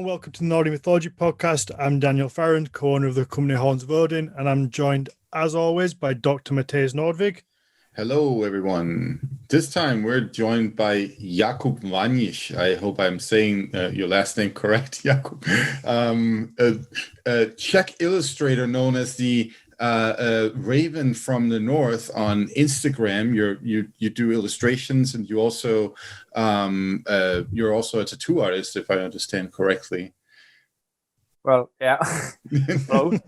welcome to the Nordic Mythology podcast. I'm Daniel Farron, co-owner of the company Horns of Odin, and I'm joined, as always, by Dr. Mathias Nordvig. Hello, everyone. This time we're joined by Jakub Vaniš. I hope I'm saying your last name correct, Jakub. A Czech illustrator known as the Raven from the North on Instagram. You do illustrations, and you're also a tattoo artist, if I understand correctly. Well, yeah. Both.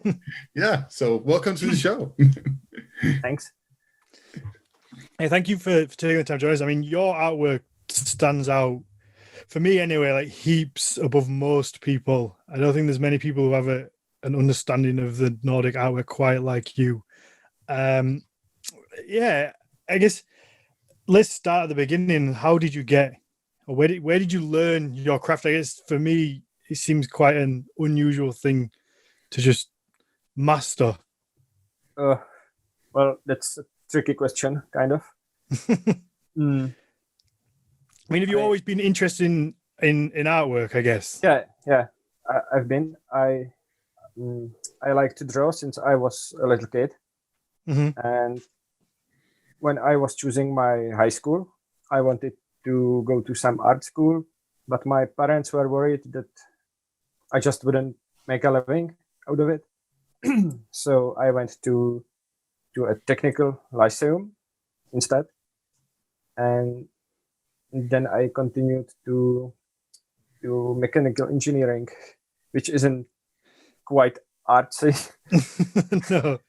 Yeah. So welcome to the show. Thanks. Hey, thank you for taking the time to join us. I mean, your artwork stands out, for me anyway, like heaps above most people. I don't think there's many people who have an understanding of the Nordic artwork quite like you. Yeah, I guess let's start at the beginning. How did you get, or where did you learn your craft? I guess for me, it seems quite an unusual thing to just master. Well, that's a tricky question, kind of. I mean, have you always been interested in artwork, I guess? Yeah. I've been. I like to draw since I was a little kid. Mm-hmm. And when I was choosing my high school, I wanted to go to some art school, but my parents were worried that I just wouldn't make a living out of it. So I went to a technical lyceum instead. And then I continued to mechanical engineering, which isn't quite artsy. No.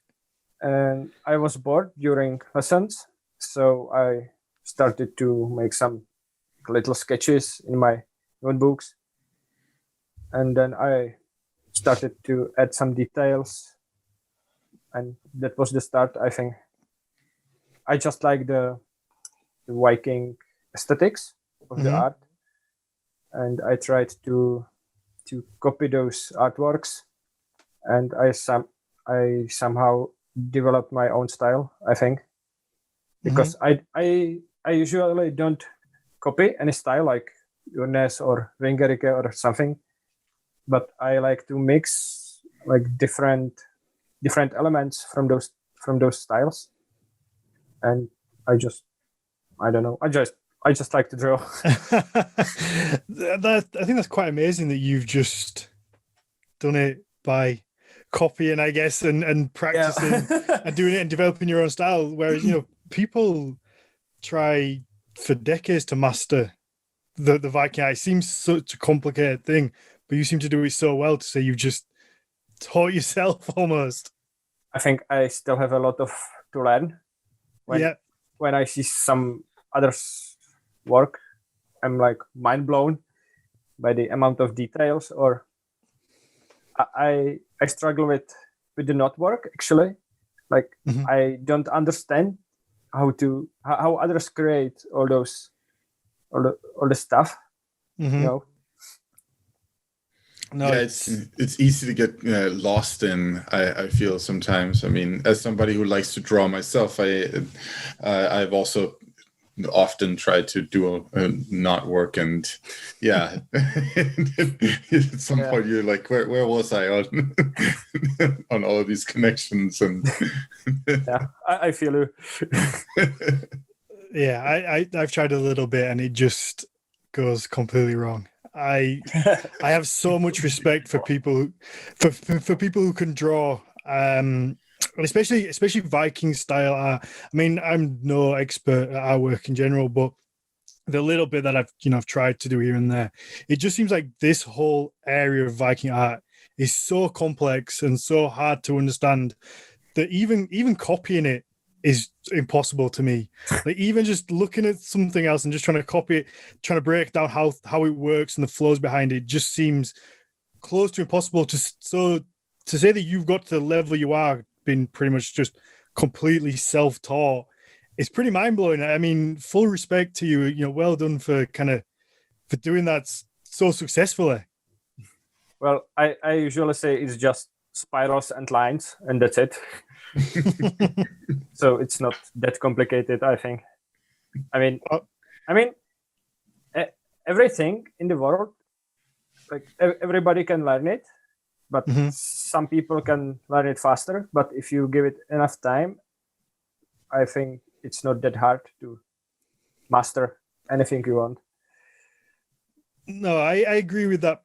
And I was bored during lessons, so I started to make some little sketches in my notebooks. And then I started to add some details. And that was the start, I think. I just like the Viking aesthetics of the art. And I tried to copy those artworks. And I somehow developed my own style, I think. Because I usually don't copy any style like Jonas or Ringerike or something. But I like to mix like different elements from those styles, and I just like to draw. I think that's quite amazing that you've just done it by copying, I guess, and practicing and doing it and developing your own style. Whereas people try for decades to master the Viking art. It seems such a complicated thing, but you seem to do it so well to say you've just taught yourself almost. I think I still have a lot to learn. When I see some others' work, I'm like mind blown by the amount of details. Or I struggle with the knot work actually. Like I don't understand how others create all the stuff. No, yeah, it's easy to get lost in. I feel sometimes. I mean, as somebody who likes to draw myself, I've also often tried to do a knot work, and at some point you're like, where was I on on all of these connections? And yeah, I feel you. Yeah, I've tried a little bit, and it just goes completely wrong. I have so much respect for people who can draw, and especially Viking style art. I mean, I'm no expert at artwork in general, but the little bit that I've tried to do here and there, it just seems like this whole area of Viking art is so complex and so hard to understand that even copying it is impossible to me. Like even just looking at something else and just trying to copy it, trying to break down how it works and the flows behind it just seems close to impossible. So to say that you've got to the level you are, been pretty much just completely self-taught, it's pretty mind-blowing. I mean, full respect to you. Well done for doing that so successfully. Well, I usually say it's just spirals and lines, and that's it. So it's not that complicated, I think. I mean, everything in the world like everybody can learn it, but some people can learn it faster. But if you give it enough time, I think it's not that hard to master anything you want. No, I agree with that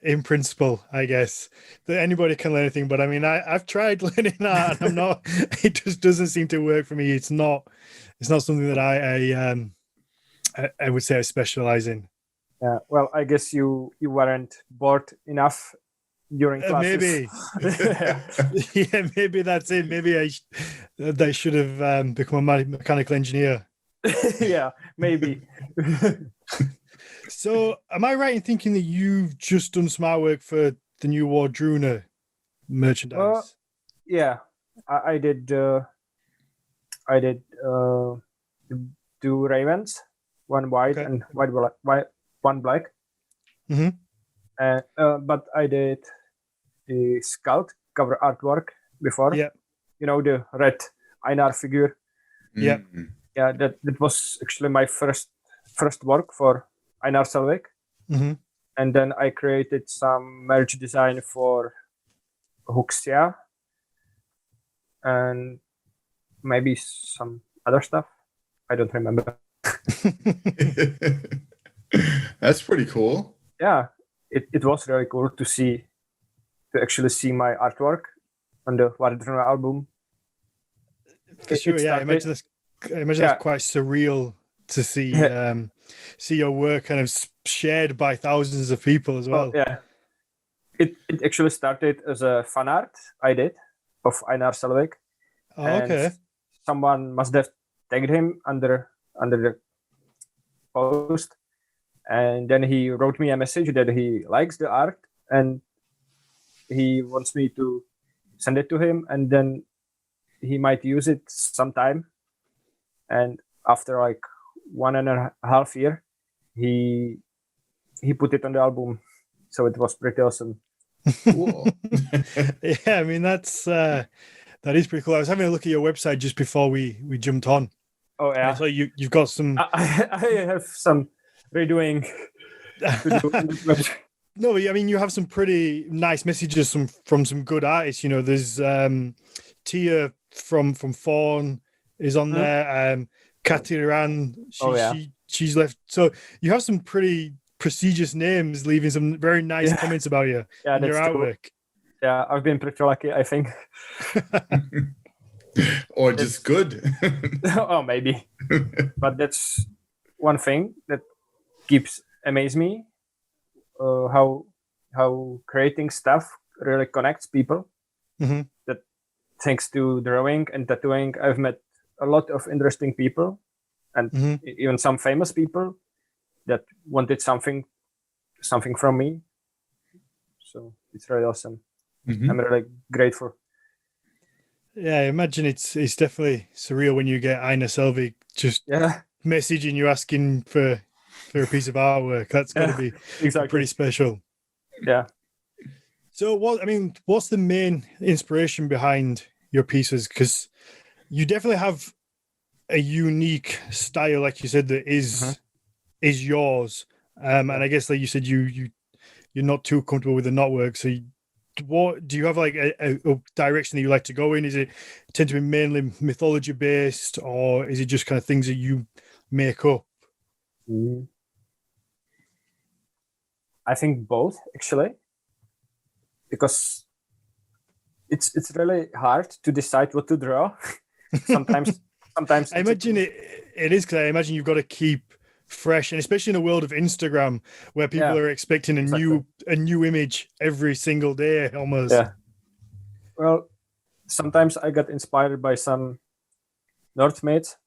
in principle, I guess, that anybody can learn anything. But I mean, I've tried learning that, and I'm not. It just doesn't seem to work for me. It's not something that I would say I specialize in. Yeah. Well, I guess you weren't bored enough during classes. Maybe. Yeah, maybe that's it. Maybe I should have become a mechanical engineer. Yeah, maybe. So, am I right in thinking that you've just done some artwork for the new Wardruna merchandise? Yeah, I did. I did 2 ravens, one white and one black. But I did the Scout cover artwork before. Yeah. You know, the red Einar figure. Yeah. Yeah, that was actually my first work for Einar Selvik. And then I created some merch design for Huxia and maybe some other stuff. I don't remember. That's pretty cool. Yeah, it was really cool to actually see my artwork on the Wardruna album. For sure, yeah. I imagine that's quite surreal to see see your work kind of shared by thousands of people as well. Yeah, it actually started as a fan art I did of Einar Selvik. Oh, okay. Someone must have tagged him under the post, and then he wrote me a message that he likes the art and he wants me to send it to him, and then he might use it sometime. And after like 1.5 years, he put it on the album, so it was pretty awesome. Cool. Yeah, I mean that is pretty cool. I was having a look at your website just before we jumped on. Oh yeah, so you've got some. I have some redoing to do. No, I mean you have some pretty nice messages from some good artists. You know, there's Tia from Fawn is on there. Katiran, she's left. So you have some pretty prestigious names leaving some very nice comments about you and your artwork. Cool. Yeah, I've been pretty lucky, I think. Or just good. Oh, maybe. But that's one thing that keeps amaze me. How creating stuff really connects people. That thanks to drawing and tattooing, I've met a lot of interesting people, and even some famous people that wanted something from me. So it's really awesome. I'm really grateful. Yeah, I imagine it's definitely surreal when you get Einar Selvik just messaging you asking for a piece of artwork. That's got to be pretty special. Yeah. So what's the main inspiration behind your pieces? Because you definitely have a unique style, like you said, that is yours. And I guess, like you said, you're not too comfortable with the knotwork. So what do you have, like a direction that you like to go in? Is it tend to be mainly mythology based, or is it just kind of things that you make up? I think both, actually, because it's really hard to decide what to draw. Sometimes I imagine it is, because I imagine you've got to keep fresh, and especially in a world of Instagram where people are expecting a new image every single day almost. Yeah. Well, sometimes I got inspired by some North mates,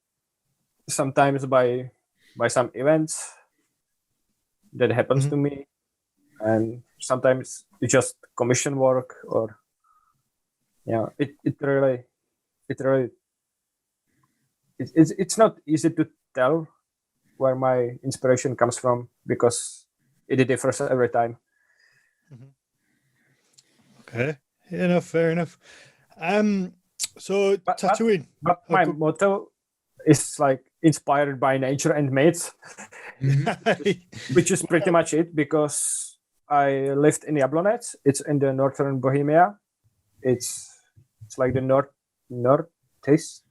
sometimes by some events that happens to me, and sometimes it's just commission work, or it's not easy to tell where my inspiration comes from, because it differs every time. Okay, fair enough. So tattooing, but my motto is like inspired by nature and mates, which is pretty much it, because I lived in Jablonec. It's in the northern Bohemia. It's like the northeast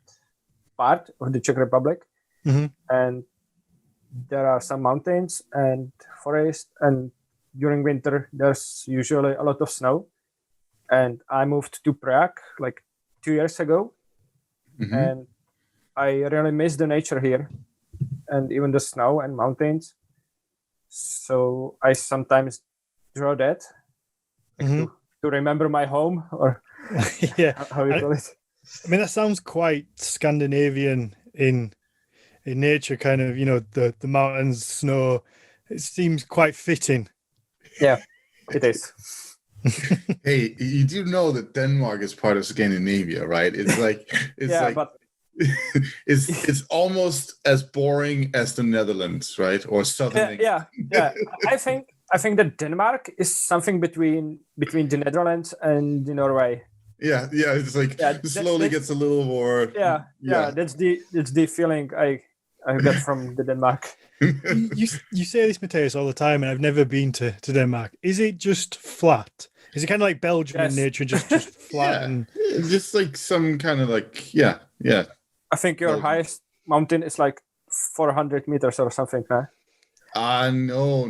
part of the Czech Republic, and there are some mountains and forest, and during winter there's usually a lot of snow. And I moved to Prague like 2 years ago, and I really miss the nature here, and even the snow and mountains. So I sometimes draw that like to remember my home, or how you call it. I mean, that sounds quite Scandinavian in nature, kind of, the mountains, snow. It seems quite fitting. Yeah, it is. Hey, you do know that Denmark is part of Scandinavia, right? It's like but it's almost as boring as the Netherlands, right? Or Southern. Yeah. I think that Denmark is something between the Netherlands and Norway. Yeah. It's like it slowly gets a little more. Yeah. That's the feeling I got from the Denmark. You say this, Matthias, all the time, and I've never been to Denmark. Is it just flat? Is it kind of like Belgium in nature, just flat? And just like some kind of like, yeah. I think your highest mountain is like 400 meters or something, huh? No.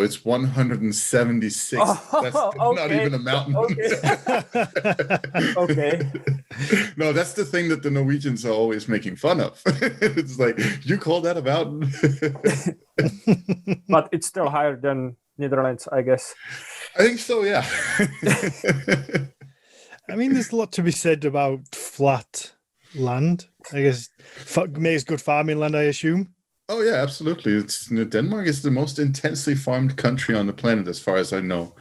It's 176. That's not even a mountain. Okay. No, that's the thing that the Norwegians are always making fun of. It's like, you call that a mountain? But it's still higher than Netherlands, I guess. I think so, yeah. I mean, there's a lot to be said about flat land. I guess makes good farming land, I assume. Oh yeah, absolutely. Denmark is the most intensely farmed country on the planet, as far as I know.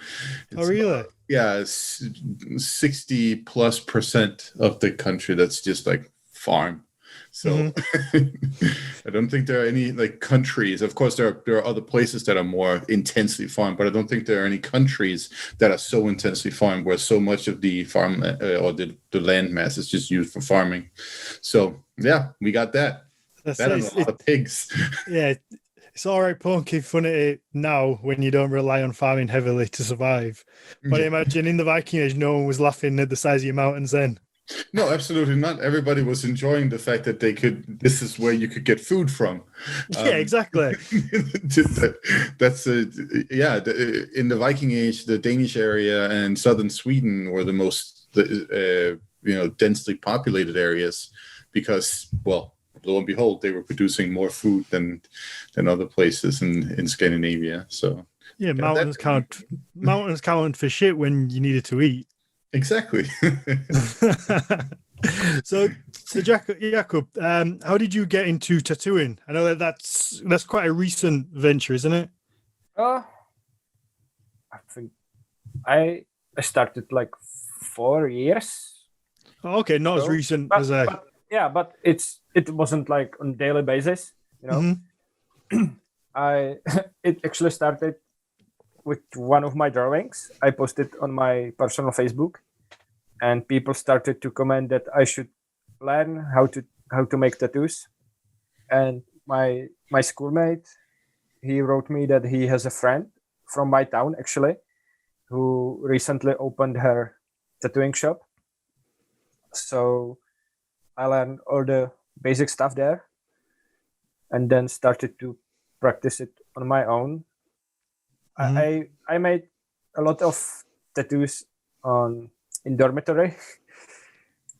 Oh really? It's 60+% of the country that's just like farm. So I don't think there are any like countries. Of course, there are other places that are more intensely farmed, but I don't think there are any countries that are so intensely farmed where so much of the farm or the land mass is just used for farming. So yeah, we got that. That is a lot of pigs. Yeah, it's all right poking fun at it now when you don't rely on farming heavily to survive. But imagine in the Viking Age, no one was laughing at the size of your mountains then. No, absolutely not. Everybody was enjoying the fact that this is where you could get food from. Yeah, exactly. That's in the Viking Age, the Danish area and southern Sweden were the most, densely populated areas because, well, lo and behold, they were producing more food than other places in Scandinavia. So yeah, mountains count for shit when you needed to eat. Exactly. So Jakub, how did you get into tattooing? I know that's quite a recent venture, isn't it? I think I started like 4 years. Oh, okay, not as recent as I. But it wasn't like on daily basis, It actually started with one of my drawings. I posted on my personal Facebook, and people started to comment that I should learn how to make tattoos. And my schoolmate, he wrote me that he has a friend from my town actually, who recently opened her tattooing shop. So I learned all the basic stuff there, and then started to practice it on my own. I made a lot of tattoos in dormitory,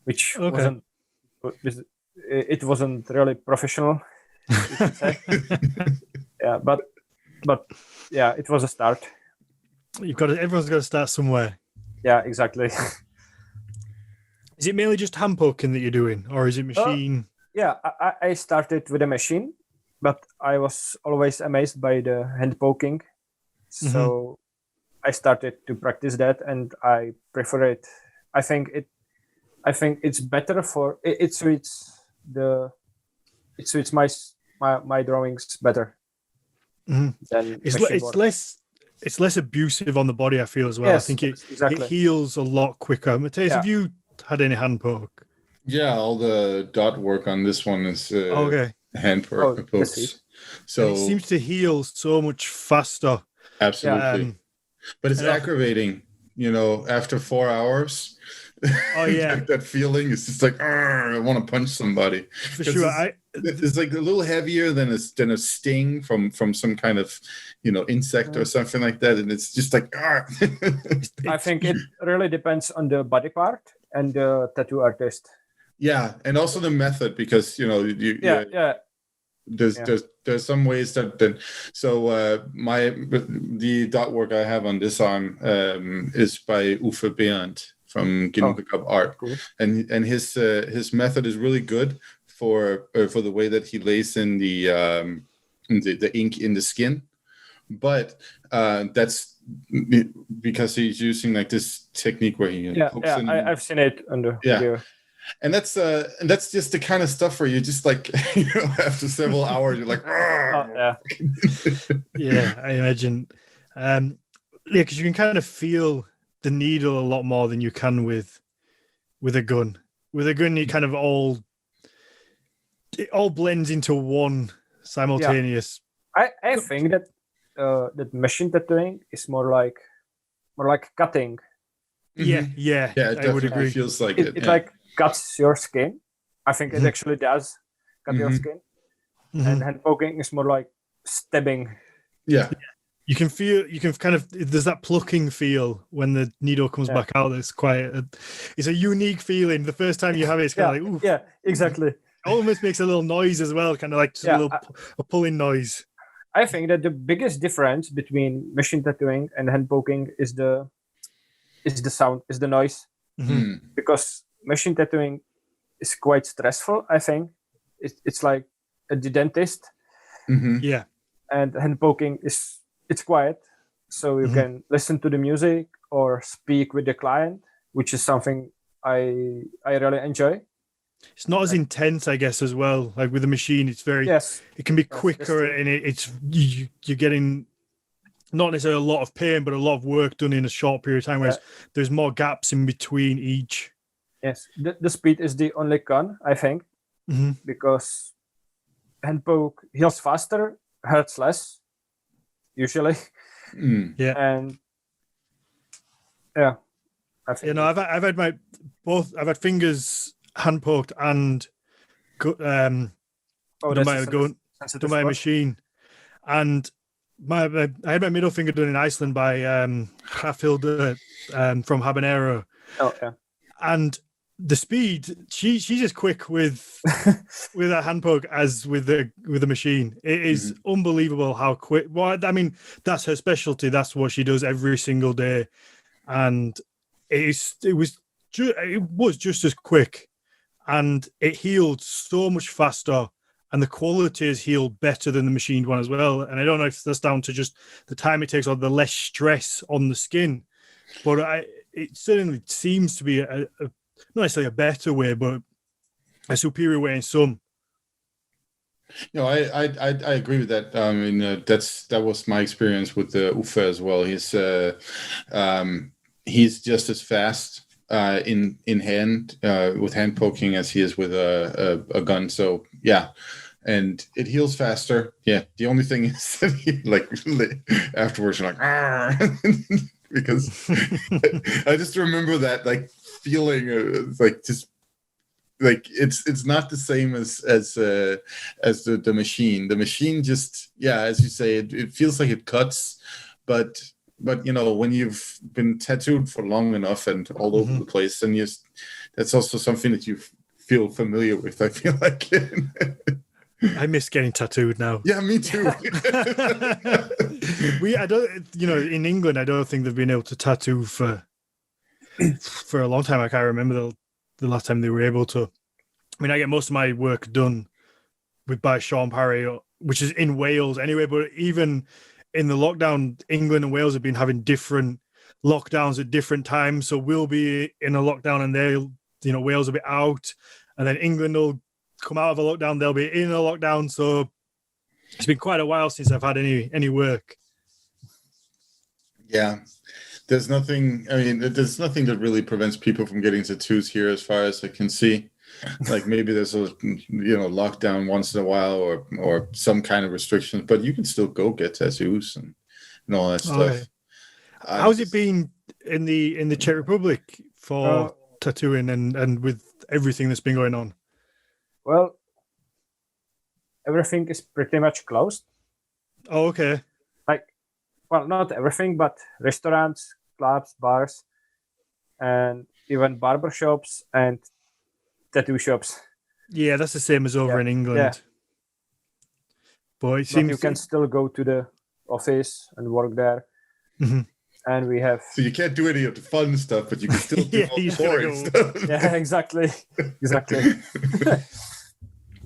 which wasn't really professional, you could say. Yeah, but yeah, it was a start. Everyone's got to start somewhere. Yeah, exactly. Is it mainly just hand poking that you're doing, or is it machine? Yeah, I started with a machine, but I was always amazed by the hand poking. So I started to practice that, and I prefer it. I think it's better for it suits my drawings better. Than it's less abusive on the body, I feel, as well. Yes, I think it exactly. heals a lot quicker. Matthias, have you had any hand poke? Yeah, all the dot work on this one is hand pokes. So and it seems to heal so much faster. Absolutely. But it's and aggravating, after 4 hours. Oh yeah, that feeling is just like, I want to punch somebody. for sure. It's like a little heavier than a sting from some kind of insect or something like that, and it's just like I think it really depends on the body part and the tattoo artist. Yeah, and also the method, because there's some ways that so the dot work I have on this arm is by Uffe Behrendt from Jakub Art, cool. and his method is really good for the way that he lays in the ink in the skin, but that's because he's using like this technique where he pokes in. I've seen it on the video. And that's just the kind of stuff where you just like after several hours you're like yeah, I imagine because you can kind of feel the needle a lot more than you can with a gun. With a gun, you kind of it all blends into one simultaneous. I think that that machine tattooing is more like cutting. Yeah, it I would agree. Feels like it like cuts your skin. I think it actually does cut your skin. And hand poking is more like stabbing. Yeah. You can kind of, there's that plucking feel when the needle comes back out. It's it's a unique feeling. The first time you have it, it's kind of like, ooh. Yeah, exactly. It almost makes a little noise as well, kind of like just a pulling noise. I think that the biggest difference between machine tattooing and hand poking is the sound, is the noise. Because machine tattooing is quite stressful, I think. It's like a dentist. Yeah. And hand poking it's quiet. So you can listen to the music or speak with the client, which is something I really enjoy. It's not as intense, I guess, as well. Like with the machine, it's very. Yes. It can be quicker, and you're getting not necessarily a lot of pain, but a lot of work done in a short period of time. Whereas there's more gaps in between each. Yes, the speed is the only con, I think, because hand poke heals faster, hurts less, usually. Yeah, and I think I've had fingers hand poked and done my machine, and I had my middle finger done in Iceland by Hrafhilde from Habanero. Oh yeah, and the speed she's as quick with a hand poke as with the machine. It is unbelievable how quick. Well, I mean, that's her specialty. That's what she does every single day, and it was just as quick, and it healed so much faster, and the quality is healed better than the machined one as well. And I don't know if that's down to just the time it takes or the less stress on the skin, but it certainly seems to be a not necessarily a better way, but a superior way in some. I agree with that. I mean, that was my experience with Uffe as well. He's just as fast in hand with hand poking as he is with a gun. So yeah, and it heals faster. Yeah, the only thing is that he afterwards you're like because I just remember that feeling it's not the same as the machine. The machine just as you say, it feels like it cuts, but when you've been tattooed for long enough and all over the place, and that's also something that you feel familiar with. I feel like I miss getting tattooed now. Yeah, me too. In England, I don't think they've been able to tattoo for a long time. I can't remember the last time they were able to. I mean, I get most of my work done by Sean Parry, which is in Wales anyway. But even in the lockdown, England and Wales have been having different lockdowns at different times. So we'll be in a lockdown, and Wales will be out, and then England will come out of a lockdown. They'll be in a lockdown. So it's been quite a while since I've had any work. Yeah. There's nothing that really prevents people from getting tattoos here, as far as I can see. Like maybe there's a lockdown once in a while or some kind of restrictions, but you can still go get tattoos, and all that stuff. Okay. How's it been in the Czech Republic for tattooing and with everything that's been going on? Well, everything is pretty much closed. Oh, okay. Well, not everything, but restaurants, clubs, bars, and even barber shops and tattoo shops. Yeah, that's the same as over in England. Yeah. But it seems you can still go to the office and work there. Mm-hmm. And we have... So you can't do any of the fun stuff, but you can still do Yeah, all you the gotta boring go. stuff. Yeah, exactly.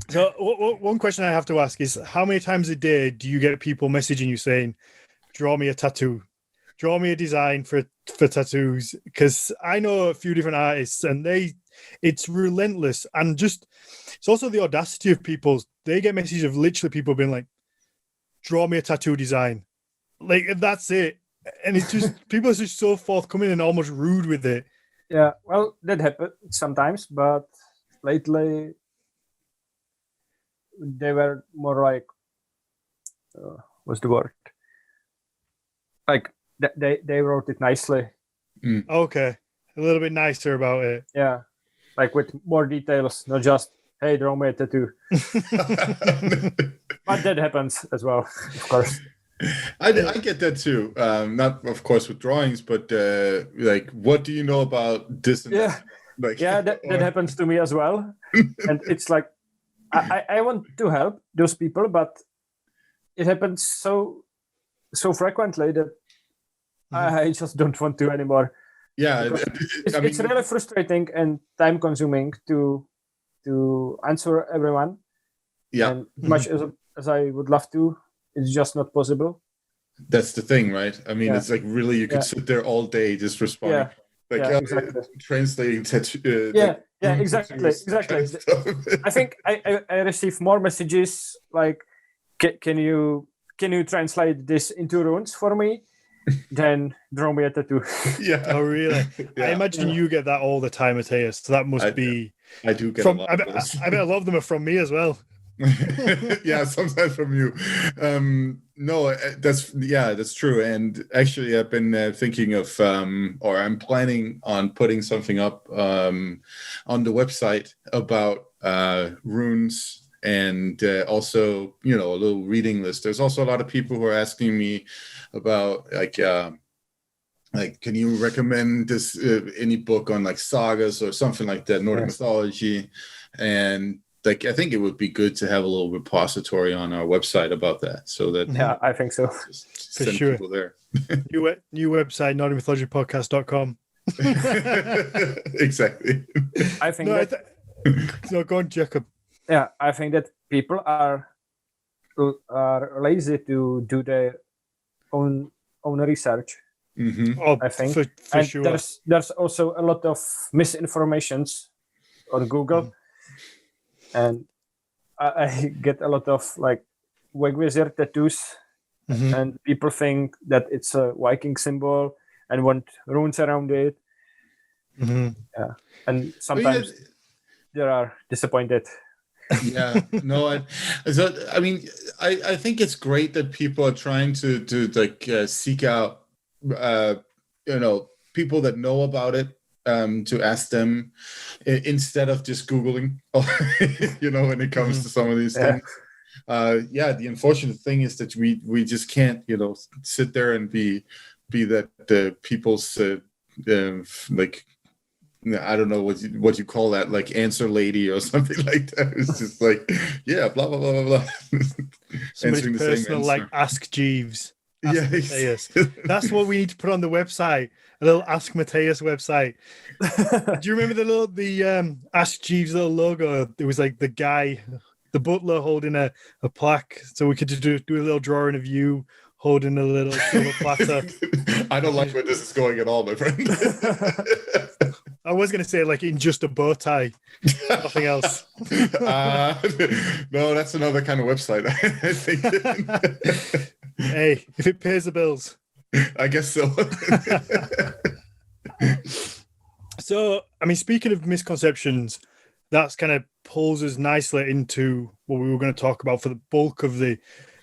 So one question I have to ask is, how many times a day do you get people messaging you saying, draw me a tattoo, draw me a design for tattoos? Because I know a few different artists and it's relentless. And just, it's also the audacity of people. They get messages of literally people being like, draw me a tattoo design. Like, that's it. And it's just, people are just so forthcoming and almost rude with it. Yeah, well, that happens sometimes, but lately they were more like, what's the word? Like they wrote it nicely. Okay, a little bit nicer about it. Yeah, like with more details, not just, hey, draw me a tattoo. But that happens as well, of course. I get that too. Not, of course, with drawings, but like, what do you know about this and that? Like, that happens to me as well. And it's like, I want to help those people, but it happens so frequently that I just don't want to anymore. Yeah, it's really frustrating and time consuming to answer everyone. Yeah, and much as I would love to, it's just not possible. That's the thing, right? I mean, it's like really you could sit there all day just responding. Exactly. Translating tattoo. Exactly. I think I receive more messages like, can you translate this into runes for me? Then draw me a tattoo. Yeah. Oh, really? Yeah. I imagine you get that all the time, Matthias. So that must be. I do get from. A lot of those. I bet a lot of them are from me as well. Yeah, sometimes from you. No, that's true. And actually, I've been thinking of, or I'm planning on putting something up on the website about runes. And also, a little reading list. There's also a lot of people who are asking me about like, can you recommend this any book on like sagas or something like that, Nordic mythology, and like I think it would be good to have a little repository on our website about that, so that I think so. Just for send sure. people there. New website, NordicMythologyPodcast.com. Exactly. I think no, go on, Jakub. Yeah, I think that people are lazy to do their own research. Mm-hmm. Oh, I think for sure. There's also a lot of misinformations on Google, and I get a lot of like wig wizard tattoos, and people think that it's a Viking symbol and want runes around it. Yeah, and sometimes they are disappointed. Yeah, no, I mean, I think it's great that people are trying to like seek out, people that know about it, to ask them instead of just Googling, when it comes to some of these things. The unfortunate thing is that we just can't, sit there and be that people's like, I don't know what you call that, like answer lady or something like that. It's just like, blah blah blah blah blah. Somebody's personal, like Ask Jeeves. Ask Matthias. That's what we need to put on the website. A little Ask Matthias website. Do you remember the Ask Jeeves little logo? It was like the guy, the butler holding a plaque, so we could just do a little drawing of you holding a little silver platter. I don't like where this is going at all, my friend. I was going to say like in just a bow tie, nothing else. No, that's another kind of website, I think. Hey, if it pays the bills. I guess so. So, I mean, speaking of misconceptions, that's kind of pulls us nicely into what we were going to talk about for the bulk of the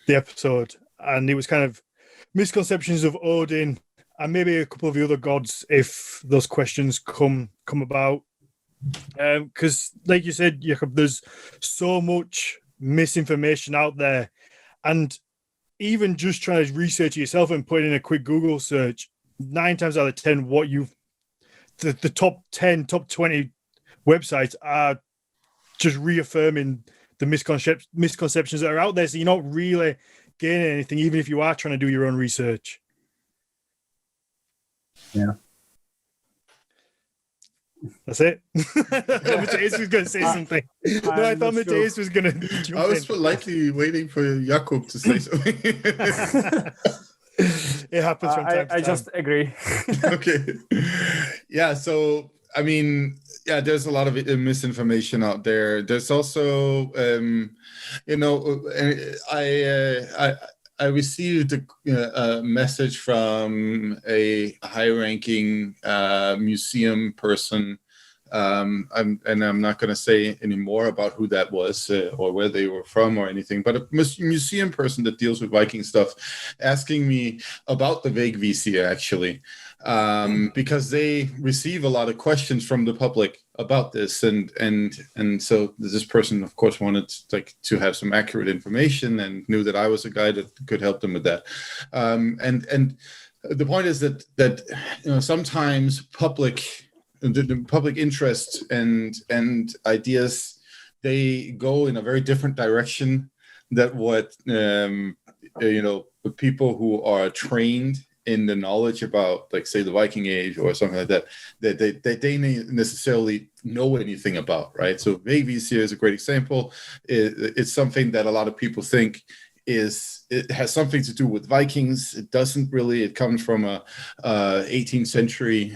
episode. And it was kind of misconceptions of Odin, and maybe a couple of the other gods if those questions come about. Because, like you said, Jakub, there's so much misinformation out there, and even just trying to research it yourself and put in a quick Google search, 9 times out of 10, the top 10, top 20 websites are just reaffirming the misconceptions that are out there. So you're not really gaining anything, even if you are trying to do your own research. Yeah. That's it. Mathias was going to say something. No, I thought Mathias was going to jump I was in. politely waiting for Jakub to say something. It happens from time to time. I just agree. Okay. Yeah. So, I mean, yeah, there's a lot of misinformation out there. There's also, I received a message from a high-ranking museum person. I'm not going to say any more about who that was or where they were from or anything, but a museum person that deals with Viking stuff asking me about the Vegvisir, actually, because they receive a lot of questions from the public about this, and so this person, of course, wanted to have some accurate information and knew that I was a guy that could help them with that, and the point is that sometimes the public interest and ideas, they go in a very different direction than what people who are trained in the knowledge about, like, say, the Viking Age or something like that they necessarily know anything about, right? So Vegvisir is a great example. It's something that a lot of people think it has something to do with Vikings. It doesn't really. It comes from a 18th century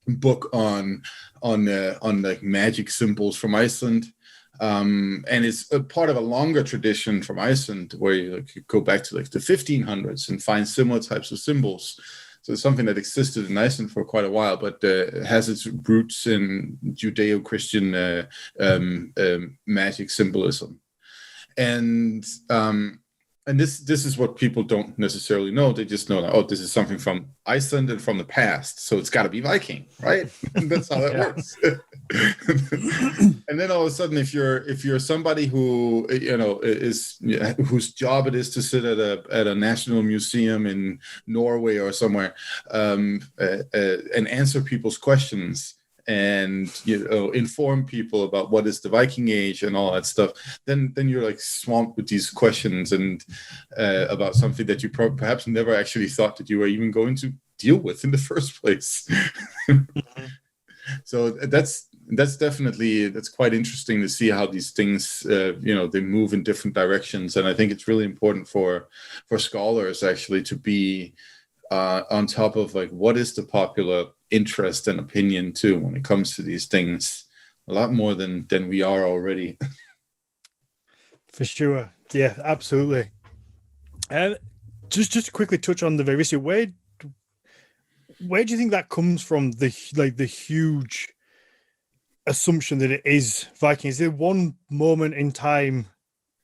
book on like magic symbols from Iceland. And it's a part of a longer tradition from Iceland where you go back to like the 1500s and find similar types of symbols. So it's something that existed in Iceland for quite a while, but has its roots in Judeo-Christian magic symbolism. And this is what people don't necessarily know. They just know that, oh, this is something from Iceland and from the past, so it's got to be Viking, right? And that's how that works. And then all of a sudden, if you're somebody who whose job it is to sit at a national museum in Norway or somewhere and answer people's questions, and inform people about what is the Viking Age and all that stuff, then you're like swamped with these questions and about something that you perhaps never actually thought that you were even going to deal with in the first place. So that's quite interesting to see how these things they move in different directions, and I think it's really important for scholars actually to be on top of like what is the popular interest and opinion too when it comes to these things, a lot more than we are already. For sure. Yeah, absolutely. Just to quickly touch on the Vegvisir, where do you think that comes from, the huge assumption that it is Viking? Is there one moment in time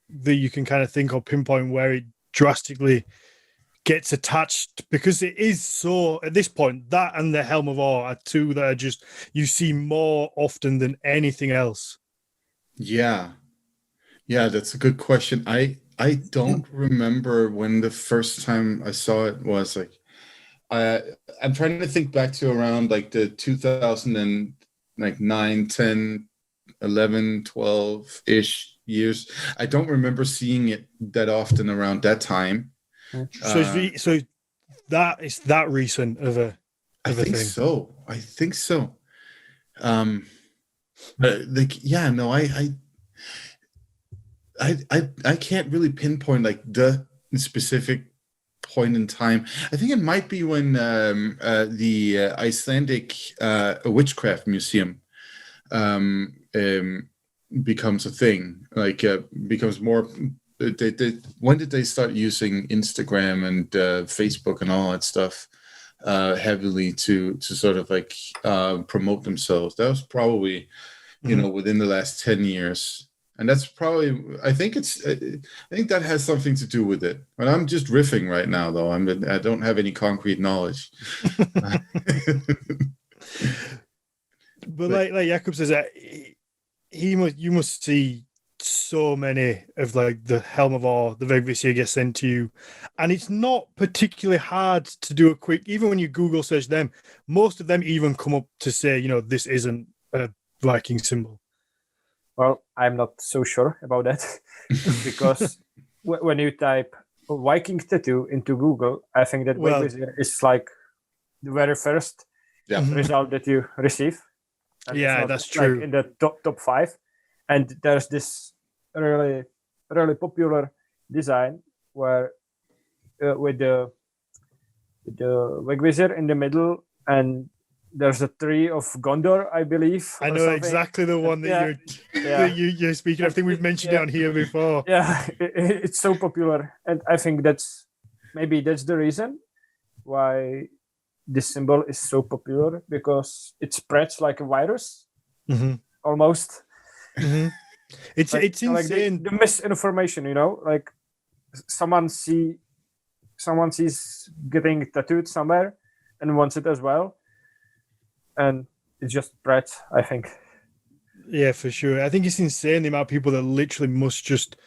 that you can kind of think or pinpoint where it drastically gets attached? Because it is so, at this point, that and the Helm of Or are two that are just, you see more often than anything else. Yeah, that's a good question. I don't remember when the first time I saw it was. Like, I'm trying to think back to around like the 2009, 10, 11, 12-ish years. I don't remember seeing it that often around that time. So that is that recent of a thing. So. I think so. I can't really pinpoint like the specific point in time. I think it might be when the Icelandic witchcraft museum becomes a thing. Like becomes more. When did they start using Instagram and Facebook and all that stuff heavily to sort of like promote themselves? That was probably, within the last 10 years. And that's probably, I think that has something to do with it. But I'm just riffing right now, though. I don't have any concrete knowledge. But like Jakub says, you must see so many of like the Helm of Or, the Vegvisir get sent to you, and it's not particularly hard to do a quick. Even when you Google search them, most of them even come up to say, this isn't a Viking symbol. Well, I'm not so sure about that because when you type Viking tattoo into Google, I think that Vegvisir is like the very first result that you receive. And that's true. Like in the top 5, and there's this really popular design where with the Vegvisir in the middle, and there's a tree of Gondor, I believe. I know exactly the one that you're speaking of. I think we've mentioned it on here before. Yeah, it's so popular, and I think that's the reason why this symbol is so popular, because it spreads like a virus, almost. Mm-hmm. It's insane. Like the misinformation, like someone sees getting tattooed somewhere and wants it as well, and it just spreads, I think. Yeah, for sure. I think it's insane the amount of people that literally must just,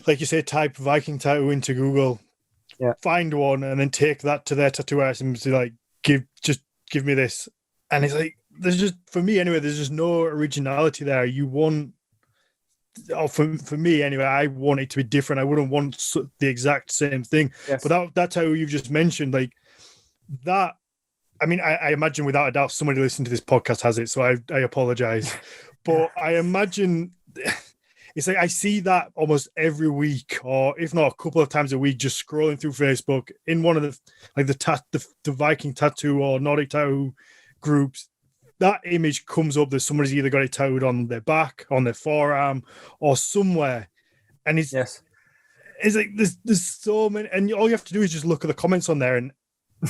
like you say, type Viking tattoo into Google, find one, and then take that to their tattoo artist and be like, give me this. And it's like, there's just, for me anyway, there's just no originality there. You want, or for me anyway, I want it to be different. I wouldn't want the exact same thing. Yes. But that's how you've just mentioned, like that. I mean, I imagine without a doubt somebody listening to this podcast has it, so I apologize. But I imagine it's like I see that almost every week, or if not a couple of times a week, just scrolling through Facebook in one of the Viking tattoo or Nordic tattoo groups. That image comes up that somebody's either got it tattooed on their back, on their forearm, or somewhere. And it's like there's so many, and all you have to do is just look at the comments on there, and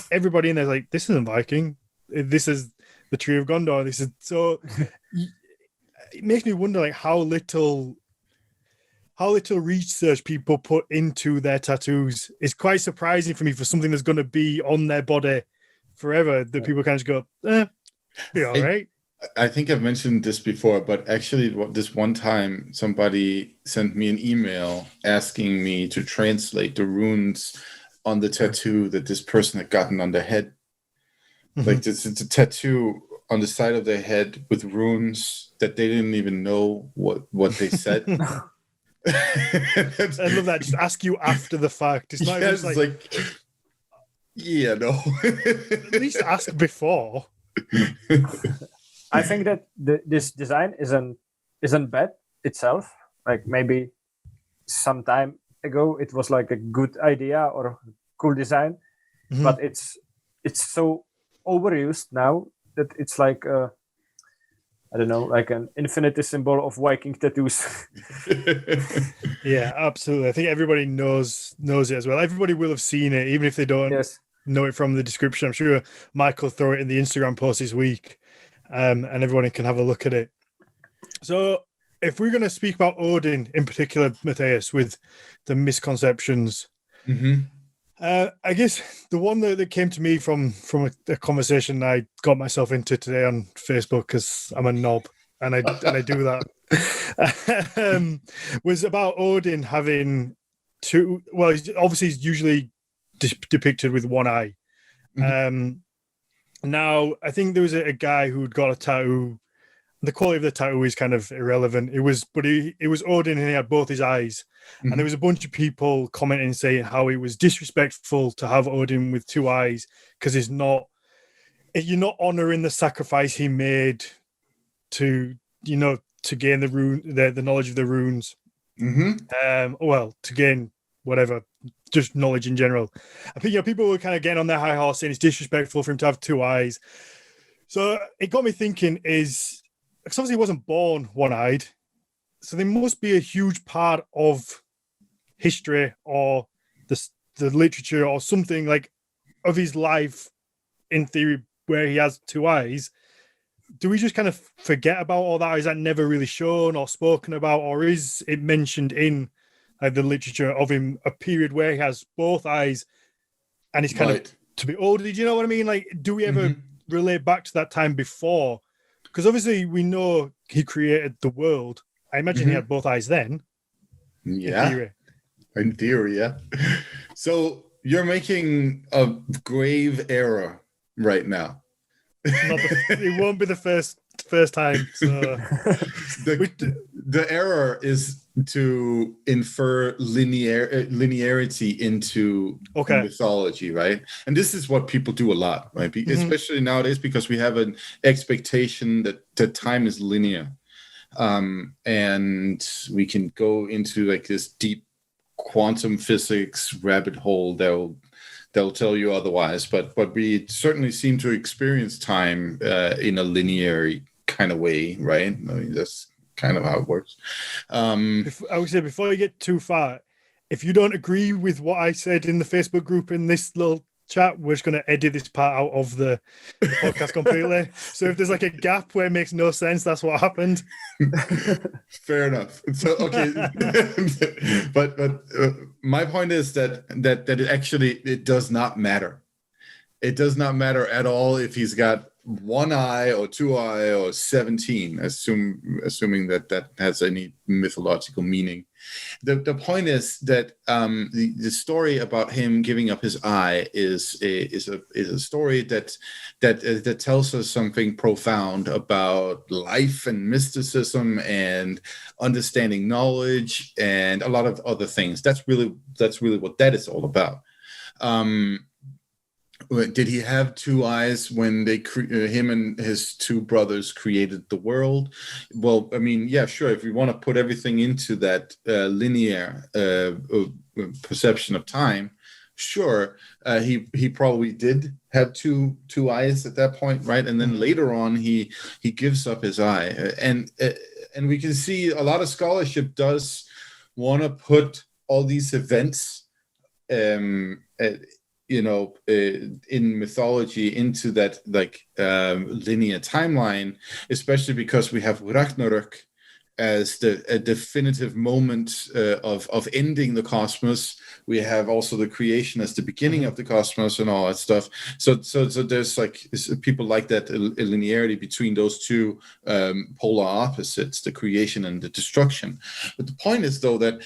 everybody in there's like, this isn't Viking, this is the Tree of Gondor. This is so. It makes me wonder, like how little research people put into their tattoos. It's quite surprising for me for something that's going to be on their body forever that people kind of go, be all right. I think I've mentioned this before, but actually this one time somebody sent me an email asking me to translate the runes on the tattoo that this person had gotten on their head. Like it's a tattoo on the side of their head with runes that they didn't even know what they said. I love that. Just ask you after the fact. It's not just like no. At least ask before. I think that this design isn't bad itself. Like maybe some time ago it was like a good idea or cool design, but it's so overused now that it's like I don't know, like an infinity symbol of Viking tattoos. Yeah, absolutely. I think everybody knows it as well. Everybody will have seen it, even if they don't know it from the description. I'm sure Michael throw it in the Instagram post this week, and everyone can have a look at it. So if we're going to speak about Odin in particular, Matthias, with the misconceptions, I guess the one that came to me from a conversation I got myself into today on Facebook, because I'm a knob and I do that, was about Odin having two. Well, obviously he's usually depicted with one eye. Now I think there was a guy who'd got a tattoo. The quality of the tattoo is kind of irrelevant. It was Odin, and he had both his eyes. And there was a bunch of people commenting saying how it was disrespectful to have Odin with two eyes, because you're not honoring the sacrifice he made to gain the knowledge of the runes. Well, to gain whatever, just knowledge in general. I think people were kind of getting on their high horse saying it's disrespectful for him to have two eyes. So it got me thinking, because obviously he wasn't born one-eyed, so there must be a huge part of history or the literature or something like of his life, in theory, where he has two eyes, do we just kind of forget about all that? Is that never really shown or spoken about, or is it mentioned in the literature of him a period where he has both eyes and he's kind of to be older? Do you know what I mean? Like, do we ever relate back to that time before? Because obviously we know he created the world. I imagine he had both eyes then. Yeah. In theory, yeah. So you're making a grave error right now. It won't be the first time. So the error is to infer linearity into mythology, right? And this is what people do a lot, right? Especially nowadays, because we have an expectation that time is linear. And we can go into like this deep quantum physics rabbit hole they'll tell you otherwise, but we certainly seem to experience time in a linear kind of way, right? I mean, that's kind of how it works. I would say, before you get too far, if you don't agree with what I said in the Facebook group in this little chat, we're just going to edit this part out of the podcast completely. So if there's like a gap where it makes no sense, that's what happened. Fair enough. So okay, but my point is that it does not matter. It does not matter at all if he's got one eye or two eye or 17, assuming that has any mythological meaning. The point is that the story about him giving up his eye is a story that tells us something profound about life and mysticism and understanding knowledge and a lot of other things. That's really what that is all about. Did he have two eyes when him and his two brothers created the world? Well, I mean, yeah, sure. If we want to put everything into that linear perception of time, sure, he probably did have two eyes at that point, right? And then later on, he gives up his eye, and we can see a lot of scholarship does want to put all these events in mythology into that linear timeline, especially because we have Ragnarök as a definitive moment of ending the cosmos. We have also the creation as the beginning of the cosmos and all that stuff. So there's people like that linearity between those two polar opposites, the creation and the destruction. But the point is, though, that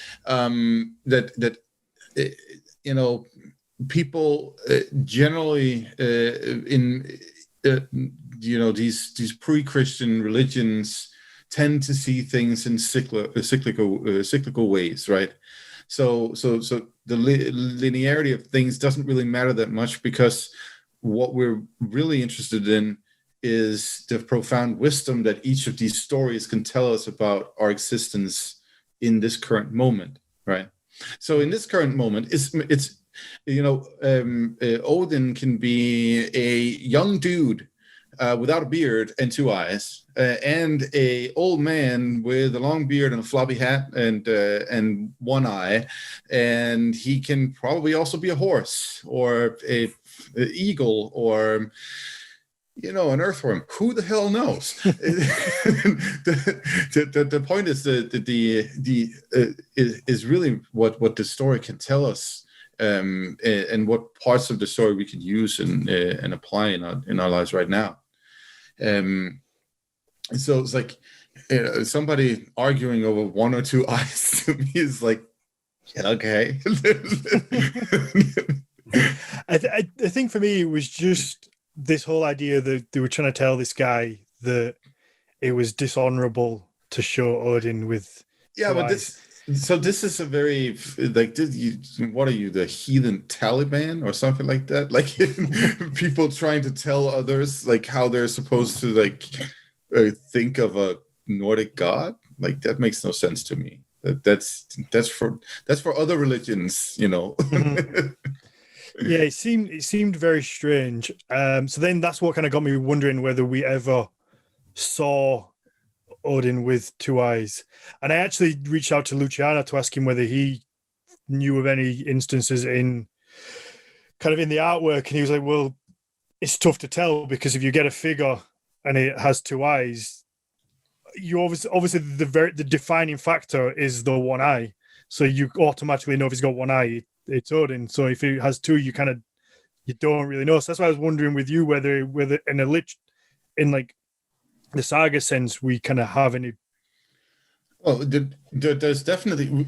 people generally these pre-Christian religions tend to see things in cyclical ways, right? So the linearity of things doesn't really matter that much, because what we're really interested in is the profound wisdom that each of these stories can tell us about our existence in this current moment, right? So in this current moment, it's Odin can be a young dude without a beard and two eyes, and a old man with a long beard and a floppy hat and one eye, and he can probably also be a horse or a eagle or an earthworm. Who the hell knows? the point is that is really what the story can tell us. And what parts of the story we can use and apply in our lives right now. So it's like somebody arguing over one or two eyes to me is like, yeah, okay. I think for me it was just this whole idea that they were trying to tell this guy that it was dishonorable to show Odin with eyes. This is a very what are you, the heathen Taliban or something like that? Like people trying to tell others like how they're supposed to think of a Nordic god? Like that makes no sense to me. That's for other religions, Mm-hmm. Yeah, it seemed very strange. So then that's what kind of got me wondering whether we ever saw Odin with two eyes. And I actually reached out to Luciano to ask him whether he knew of any instances in the artwork, and he was like, well, it's tough to tell, because if you get a figure and it has two eyes, you obviously the defining factor is the one eye. So you automatically know if he's got one eye, it's Odin. So if it has two, you don't really know. So that's why I was wondering with you whether in like the saga sense we kind of have any. Well, there's definitely,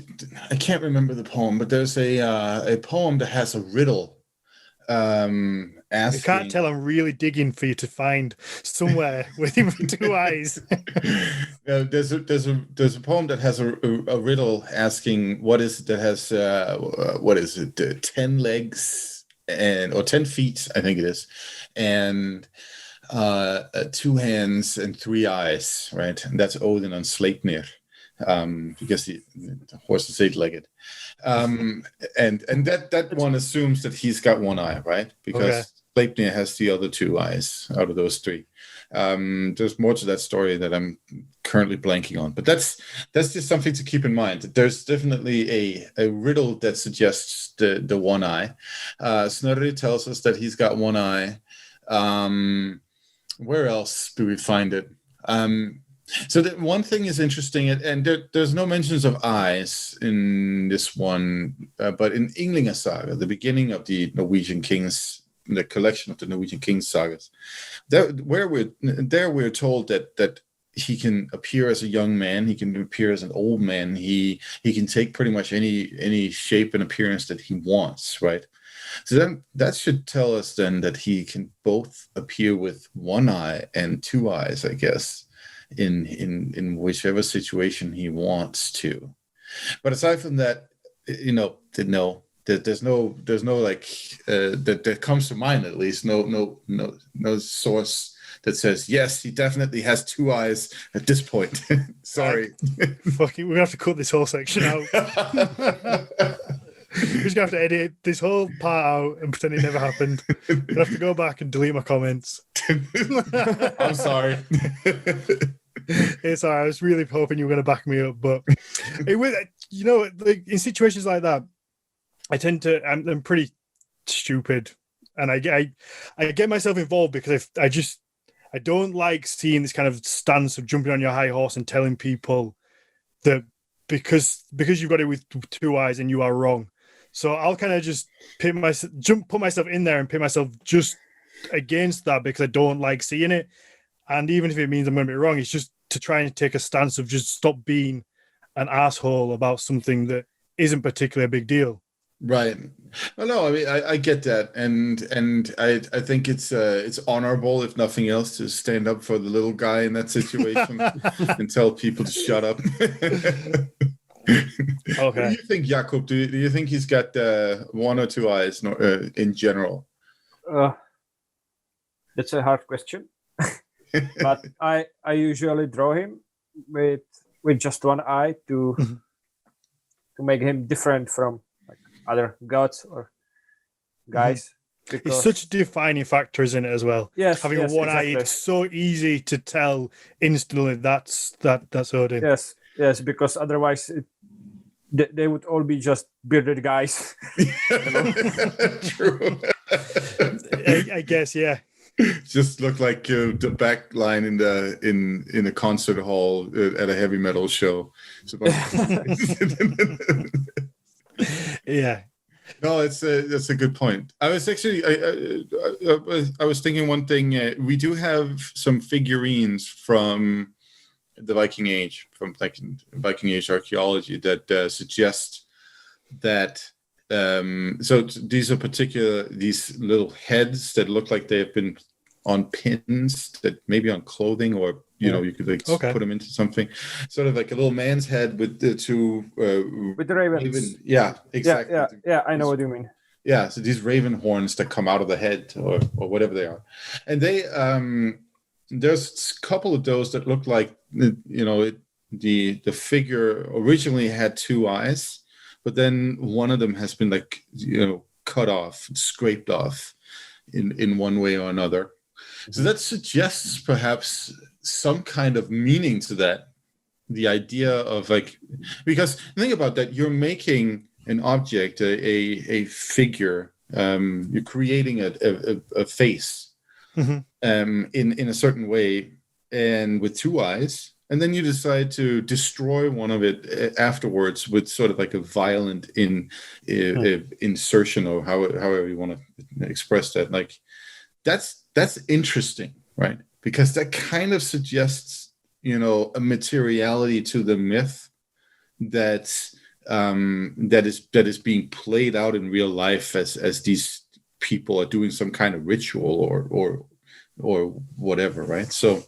I can't remember the poem, but there's a poem that has a riddle. You can't tell I'm really digging for you to find somewhere with him with two eyes. There's a poem that has a riddle asking what is it that has 10 legs or 10 feet, I think it is, and 2 hands and 3 eyes, right? And that's Odin on Sleipnir. Because the horse is 8-legged, and that one assumes that he's got one eye, right? Because Sleipnir has the other 2 eyes out of those 3. There's more to that story that I'm currently blanking on, but that's just something to keep in mind. There's definitely a riddle that suggests the one eye. Snorri tells us that he's got one eye. Where else do we find it? So that one thing is interesting, and there's no mentions of eyes in this one, but in Ynglinga Saga, the beginning of the Norwegian kings, the collection of the Norwegian kings sagas, we're told that he can appear as a young man, he can appear as an old man, he can take pretty much any shape and appearance that he wants, right? So then that should tell us then that he can both appear with one eye and 2 eyes, I guess, in whichever situation he wants to. But aside from that, there's no like that comes to mind, at least no source that says yes, he definitely has 2 eyes at this point. Sorry. Fucking, we're gonna have to cut this whole section out. We're just gonna have to edit this whole part out and pretend it never happened. I have to go back and delete my comments. I'm sorry. It's all right. I was really hoping you were going to back me up, but it was, like in situations like that, I'm pretty stupid, and I get myself involved because I don't like seeing this kind of stance of jumping on your high horse and telling people that because you've got it with 2 eyes and you are wrong. So I'll kind of just put myself in there and pit myself just against that because I don't like seeing it. And even if it means I'm going to be wrong, it's just to try and take a stance of just stop being an asshole about something that isn't particularly a big deal. Right. Well, no, I mean, I get that, and I think it's honorable, if nothing else, to stand up for the little guy in that situation and tell people to shut up. Okay. What do you think, Jakub? Do you think he's got 1 or 2 eyes in general? That's a hard question. But I usually draw him with just 1 eye to make him different from like other gods or guys. Because it's such a defining factor, isn't it, as well? Yes, having one eye, it's so easy to tell instantly that's Odin. Yes, because otherwise they would all be just bearded guys. True. I guess, yeah. Just look like the back line in a concert hall at a heavy metal show. Yeah. No, that's a good point. I was actually I was thinking one thing. We do have some figurines from the Viking Age, from like Viking Age archaeology, that suggest that. So these are these little heads that look like they have been on pins, that maybe on clothing, or you could like put them into something, sort of like a little man's head with the 2 with the ravens. Yeah, exactly. Yeah, I know what you mean. Yeah, so these raven horns that come out of the head or whatever they are, and they there's a couple of those that look like the figure originally had 2 eyes. But then one of them has been like, cut off, scraped off in one way or another. So that suggests perhaps some kind of meaning to that. The idea of like, because think about that, you're making an object, a figure, you're creating a face in a certain way and with two eyes, and then you decide to destroy one of it afterwards with sort of like a violent insertion, or however you want to express that. Like that's interesting, right? Because that kind of suggests, a materiality to the myth that is being played out in real life as these people are doing some kind of ritual or whatever, right? So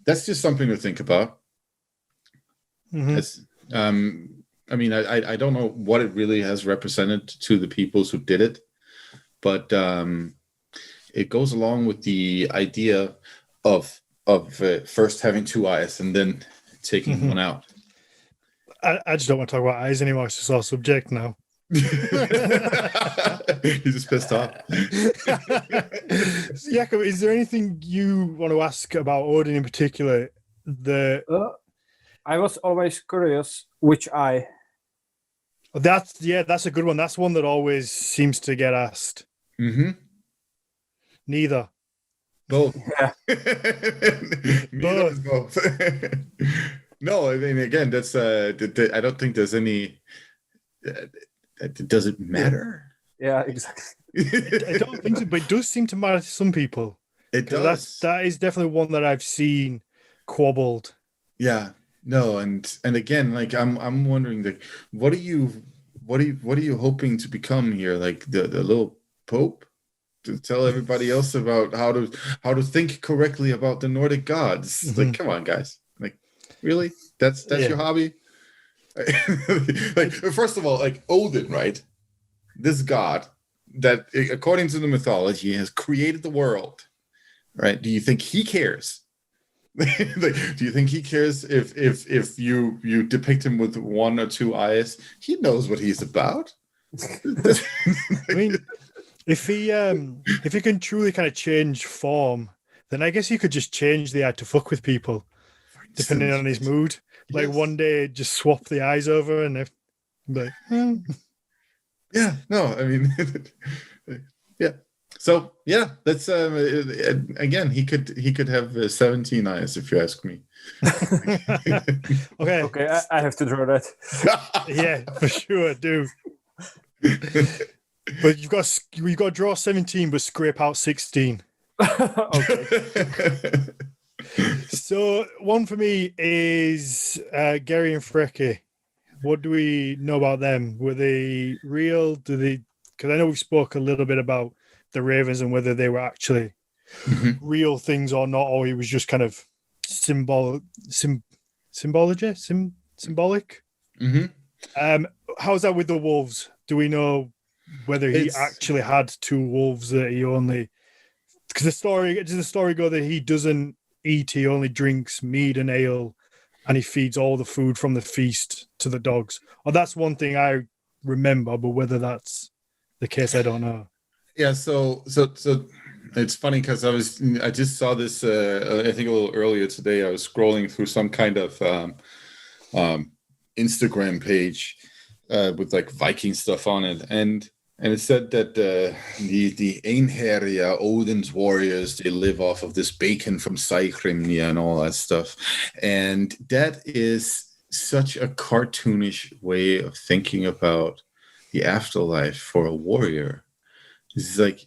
that's just something to think about. I mean, I don't know what it really has represented to the peoples who did it, but it goes along with the idea of first having two eyes and then taking one out. I just don't want to talk about eyes anymore. It's just our subject now. He's just pissed off. Jakub, is there anything you want to ask about Odin in particular? I was always curious which eye. That's a good one. That's one that always seems to get asked. Neither. Both. Yeah. Both. No, I mean, again, that's I don't think there's any. Does it matter? Yeah, exactly. I don't think so, but it does seem to matter to some people. It does. That is definitely one that I've seen quabbled. Yeah. No, and again, like I'm wondering, like, what are you hoping to become here? Like the little pope to tell everybody else about how to think correctly about the Nordic gods? Like, come on, guys. Like, really? That's your hobby? Like, first of all, like Odin, right? This god that, according to the mythology, has created the world, right? Do you think he cares? Like, do you think he cares if you depict him with one or two eyes? He knows what he's about. I mean, if he can truly kind of change form, then I guess he could just change the eye to fuck with people, depending on his mood. Like one day, just swap the eyes over, and if like, yeah, no, I mean, yeah. So yeah, that's again, he could have 17 eyes, if you ask me. Okay, I have to draw that. Yeah, for sure, do. But you've got to draw 17, but scrape out 16. Okay. So one for me is Gary and Freki. What do we know about them? Were they real? Because I know we've spoke a little bit about the ravens and whether they were actually real things or not, or he was just kind of symbolic. How's that with the wolves? Do we know whether he actually had two wolves that he only? Because does the story go that he doesn't eat, he only drinks mead and ale, and he feeds all the food from the feast to the dogs? Or that's one thing I remember, but whether that's the case, I don't know. Yeah, so it's funny because I just saw this I think a little earlier today. I was scrolling through some kind of Instagram page with like Viking stuff on it, and it said that the Einherja, Odin's warriors, they live off of this bacon from Sæhrimnir and all that stuff, and that is such a cartoonish way of thinking about the afterlife for a warrior. It's like,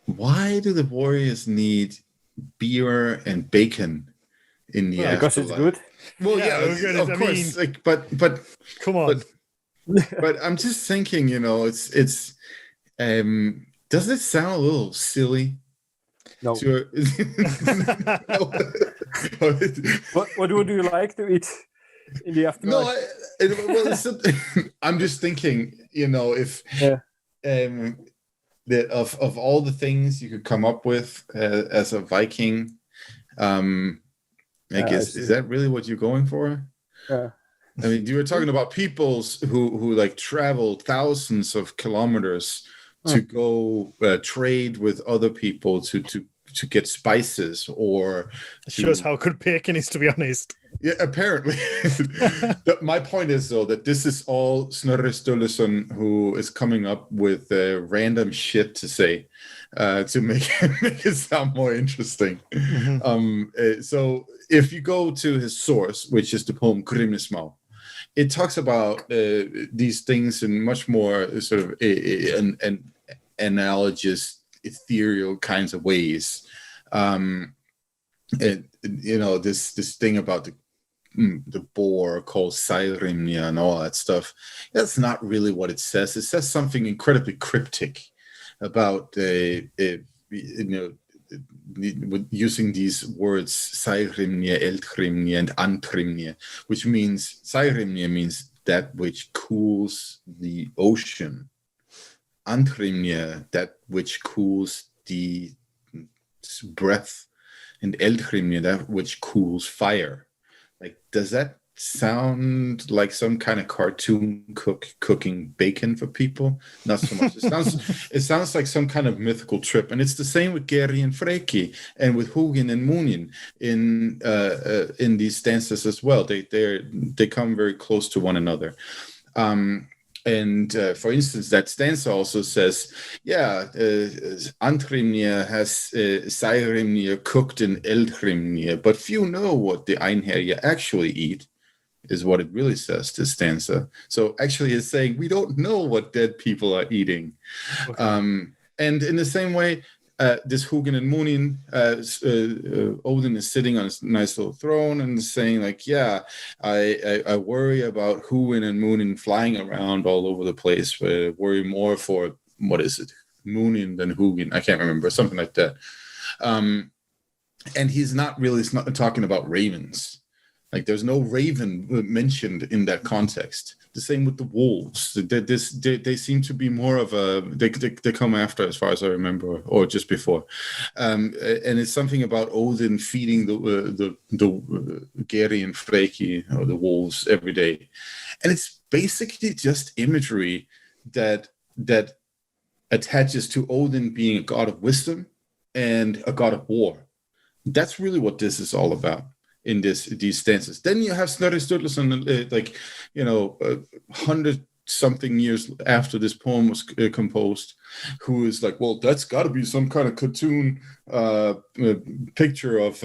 why do the warriors need beer and bacon in the afterlife? Because it's good. Well, yeah, of course. Like, but come on. But I'm just thinking, it's doesn't it sound a little silly? No. What would you like to eat in the afterlife? No, I'm just thinking, if that of all the things you could come up with as a Viking, I guess, is that really what you're going for? Yeah. I mean, you were talking about peoples who like travel thousands of kilometers to go trade with other people to get spices or it shows how good bacon is, to be honest. Yeah, apparently. My point is, though, that this is all Snorri Sturluson, who is coming up with random shit to say to make it sound more interesting. So if you go to his source, which is the poem Grimnismal, it talks about these things in much more sort of an analogous, ethereal kinds of ways. And this thing about the boar called Sairrimnia and all that stuff. That's not really what it says. It says something incredibly cryptic about using these words Sairrimnia, Eldhrimnia, and Antrimnia, which means Sairrimnia means that which cools the ocean. Antrimnia, that which cools the breath, and Eldhrimnia, that which cools fire. Like, does that sound like some kind of cartoon cooking bacon for people? Not so much. It sounds like some kind of mythical trip, and it's the same with Geri and Freki, and with Hugin and Munin in these stanzas as well. They come very close to one another. And for instance, that stanza also says, Antrimnia has Sairrimnia cooked in Eldhrimnia, but few know what the Einherjar actually eat, is what it really says, this stanza. So actually it's saying we don't know what dead people are eating. Okay. And in the same way, this Hugin and Munin, Odin is sitting on a nice little throne and saying like, I worry about Hugin and Munin flying around all over the place. Worry more for, what is it, Munin than Hugin? I can't remember, something like that. And he's not really talking about ravens. Like, there's no raven mentioned in that context. The same with the wolves. They seem to be more of a they come after, as far as I remember, or just before. And it's something about Odin feeding the Geri and Freki, or the wolves, every day, and it's basically just imagery that attaches to Odin being a god of wisdom and a god of war. That's really what this is all about in these stanzas. Then you have Snorri Sturluson, 100-something years after this poem was composed, who is like, well, that's got to be some kind of cartoon picture of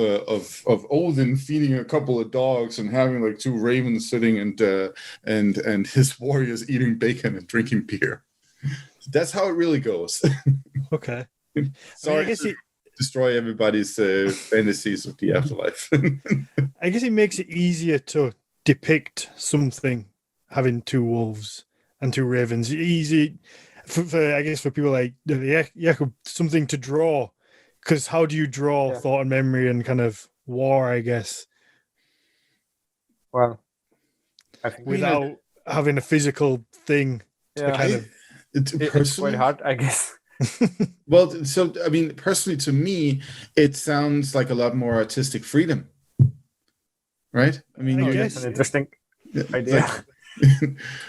Odin feeding a couple of dogs and having like two ravens sitting and his warriors eating bacon and drinking beer. That's how it really goes. Okay. Sorry. I guess destroy everybody's fantasies of the afterlife. I guess it makes it easier to depict something having two wolves and two ravens. Easy for people like Jakub, something to draw, because how do you draw thought and memory and kind of war, I guess? Well, I think without having a physical thing to kind of... It's quite hard, I guess. Well, so I mean, personally, to me, it sounds like a lot more artistic freedom, right? I mean, that's an interesting idea.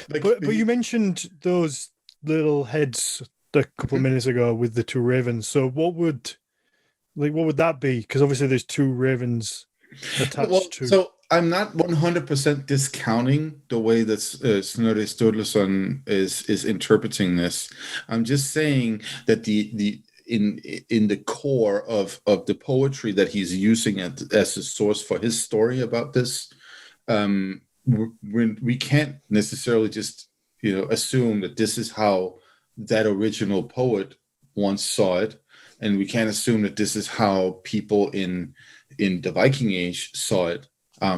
But you mentioned those little heads a couple of minutes ago with the two ravens. So what would that be? Because obviously there's two ravens attached to. So I'm not 100% discounting the way that Snorri Sturluson is interpreting this. I'm just saying that in the core of the poetry that he's using as a source for his story about this, we can't necessarily just assume that this is how that original poet once saw it, and we can't assume that this is how people in the Viking Age saw it.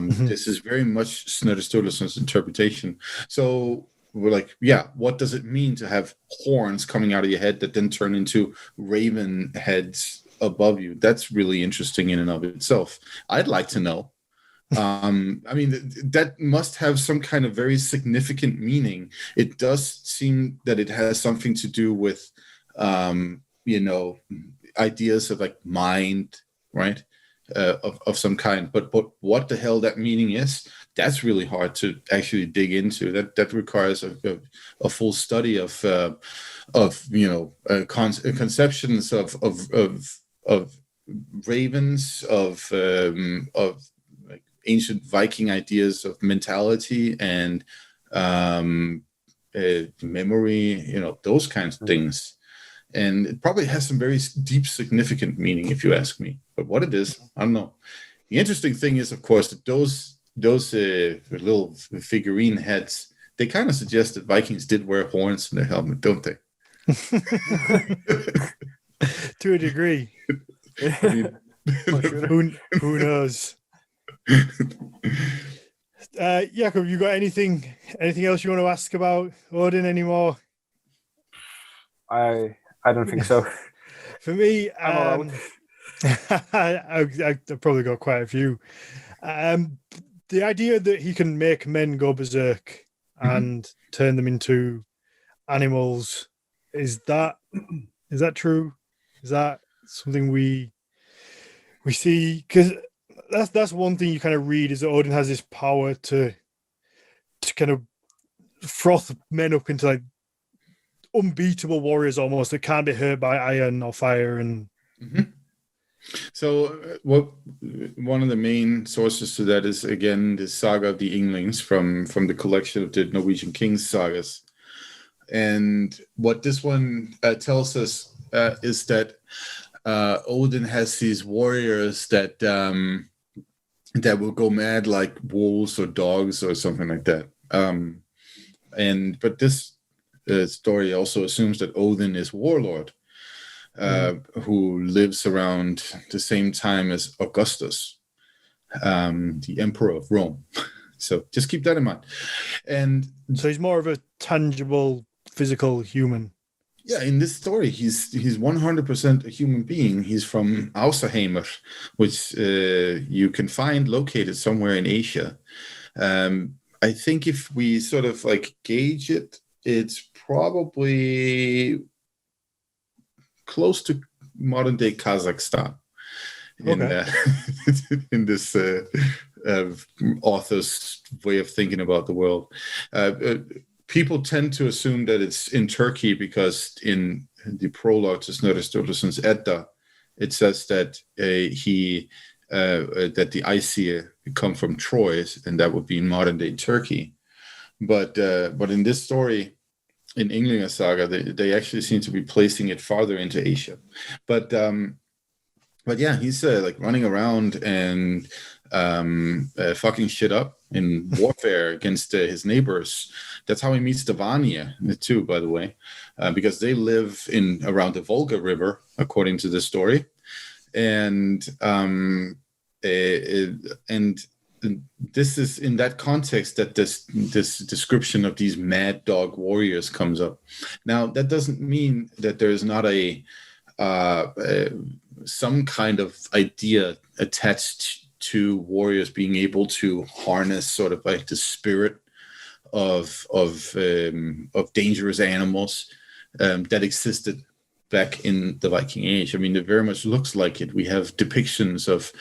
This is very much Snorri Sturluson's interpretation. So we're like, what does it mean to have horns coming out of your head that then turn into raven heads above you? That's really interesting in and of itself. I'd like to know. I mean, that must have some kind of very significant meaning. It does seem that it has something to do with, ideas of like mind, right? Of some kind, but what the hell that meaning is, that's really hard to actually dig into. That requires a full study of conceptions of ravens, of like ancient Viking ideas of mentality and memory, those kinds of things. And it probably has some very deep, significant meaning, if you ask me. But what it is, I don't know. The interesting thing is, of course, that those little figurine heads, they kind of suggest that Vikings did wear horns in their helmet, don't they? To a degree. I mean, Who knows? Jakub, you got anything else you want to ask about Odin anymore? I don't think so. For me, I'm all out. I've probably got quite a few. The idea that he can make men go berserk and turn them into animals, is that true? Is that something we see? Because that's one thing you kind of read, is that Odin has this power to kind of froth men up into like unbeatable warriors almost, that can't be hurt by iron or fire. And so one of the main sources to that is, again, the saga of the Inglings from the collection of the Norwegian Kings sagas. And what this one tells us is that Odin has these warriors that will go mad like wolves or dogs or something like that. But this story also assumes that Odin is warlord, who lives around the same time as Augustus, the emperor of Rome. So just keep that in mind. And so he's more of a tangible, physical human. Yeah, in this story, he's 100% a human being. He's from Außerheimer, which you can find located somewhere in Asia. I think if we sort of like gauge it, it's probably close to modern day Kazakhstan in this author's way of thinking about the world. People tend to assume that it's in Turkey because in the prologue to Snorri Sturluson's Edda, it says that that the Aesir come from Troy, and that would be in modern day Turkey. But in this story, in Ynglinga Saga, they actually seem to be placing it farther into Asia. But yeah, he's like running around and fucking shit up in warfare against his neighbors. That's how he meets the Vanir too, by the way, because they live around the Volga River, according to this story, and this is in that context that this description of these mad dog warriors comes up. Now, that doesn't mean that there is not some kind of idea attached to warriors being able to harness sort of like the spirit of dangerous animals that existed back in the Viking Age. I mean, it very much looks like it. We have depictions of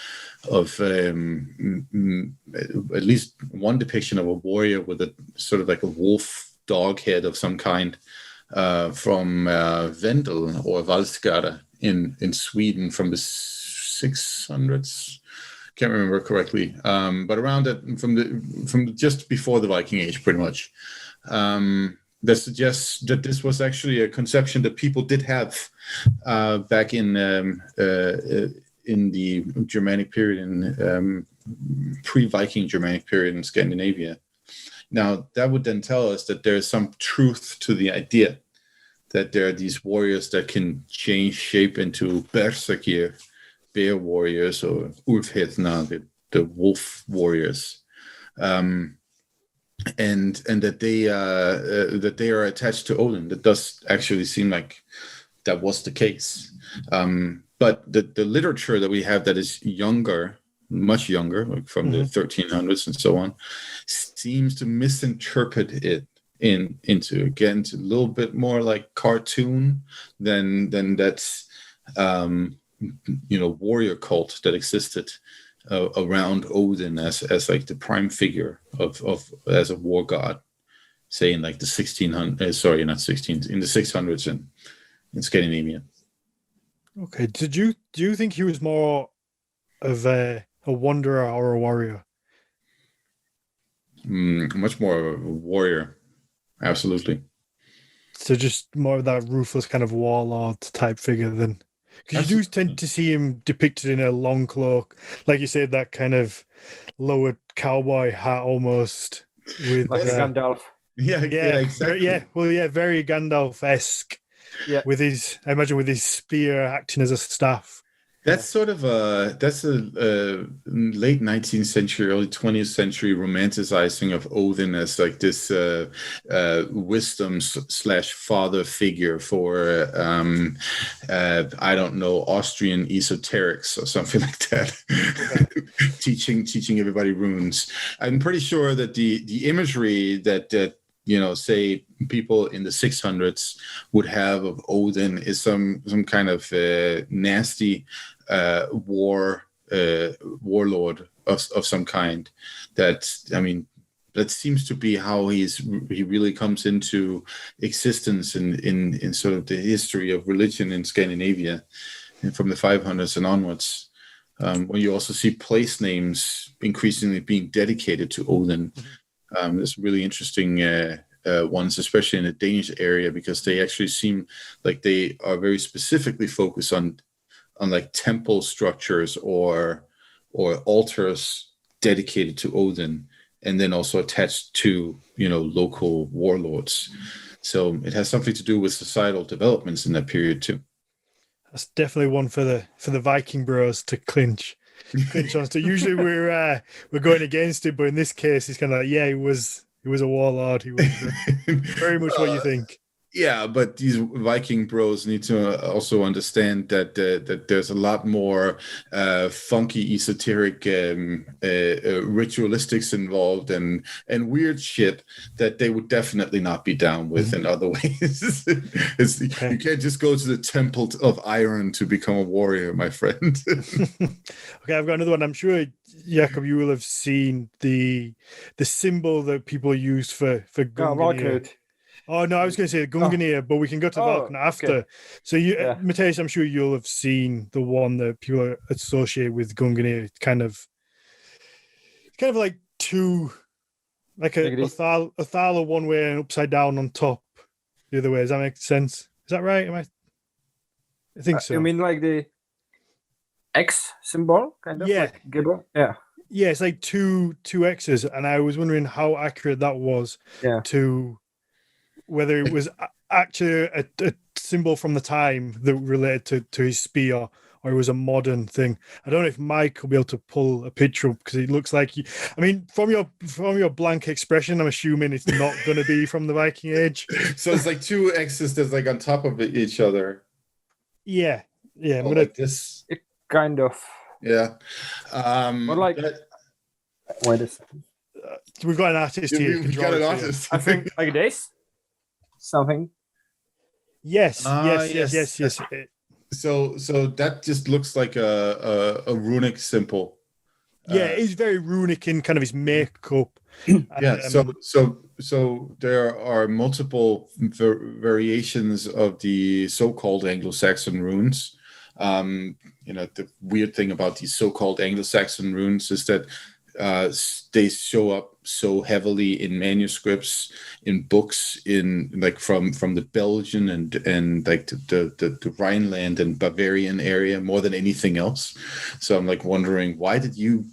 at least one depiction of a warrior with a sort of like a wolf dog head of some kind from Vendel or Valskara in Sweden from the 600s. Can't remember correctly, but around that, from just before the Viking Age, pretty much. That suggests that this was actually a conception that people did have back in the Germanic period, in pre-Viking Germanic period in Scandinavia. Now, that would then tell us that there is some truth to the idea that there are these warriors that can change shape into berserkir, bear warriors, or Ulfhedna, the wolf warriors, and that they are attached to Odin. That does actually seem like that was the case. But the literature that we have that is younger, much younger, like from the 1300s and so on, seems to misinterpret it into again a little bit more like cartoon than that's warrior cult that existed around Odin as like the prime figure of as a war god, say in like the 1600s, in the 600s in Scandinavia. Okay. Do you think he was more of a wanderer or a warrior? Much more of a warrior. Absolutely. So just more of that ruthless kind of warlord type figure than, because you do tend to see him depicted in a long cloak, like you said, that kind of lowered cowboy hat almost with Like Gandalf. Yeah, exactly. Very Gandalf-esque. Yeah. With his, I imagine, with his spear acting as a staff. That's sort of a late 19th century, early 20th century romanticizing of Odin as like this wisdom slash father figure for I don't know, Austrian esoterics or something like that. teaching everybody runes. I'm pretty sure that the imagery that say people in the 600s would have of Odin is some kind of nasty warlord of some kind. That seems to be how he really comes into existence in sort of the history of religion in Scandinavia, and from the 500s and onwards. When you also see place names increasingly being dedicated to Odin. There's really interesting ones, especially in the Danish area, because they actually seem like they are very specifically focused on like temple structures or altars dedicated to Odin, and then also attached to local warlords. So it has something to do with societal developments in that period too. That's definitely one for the Viking bros to clinch on. So usually we're going against it, but in this case, it's kind of like, yeah, he was a warlord. He was very much what you think. Yeah, but these Viking bros need to also understand that there's a lot more funky, esoteric ritualistics involved and weird shit that they would definitely not be down with in other ways. You can't just go to the Temple of Iron to become a warrior, my friend. Okay, I've got another one. I'm sure, Jakub, you will have seen the symbol that people use for Gungnir. Oh no, I was going to say Gungnir, but we can go to Valknut after. Okay. So Mathias, I'm sure you'll have seen the one that people associate with Gungnir. It's kind of like two, like a Othala one way and upside down on top the other way. Does that make sense? Is that right? I think so. You mean like the X symbol, kind of? Yeah. Like Gibber? Yeah. Yeah, it's like two X's, and I was wondering how accurate that was to whether it was actually a symbol from the time that related to his spear, or it was a modern thing. I don't know if Mike will be able to pull a picture up, because it looks like from your blank expression, I'm assuming it's not going to be from the Viking Age. So it's like two X's that's like on top of each other. Yeah. I'm gonna like this. It kind of. Yeah. But like. Wait a second. We've got an artist here. We've got an artist. I think like this. Something. Yes. So that just looks like a runic symbol. Yeah, it's very runic in kind of his makeup. Yeah. So there are multiple variations of the so-called Anglo-Saxon runes. The weird thing about these so-called Anglo-Saxon runes is that they show up so heavily in manuscripts, in books, in like from the Belgian and like the Rhineland and Bavarian area more than anything else. So I'm like wondering, why did you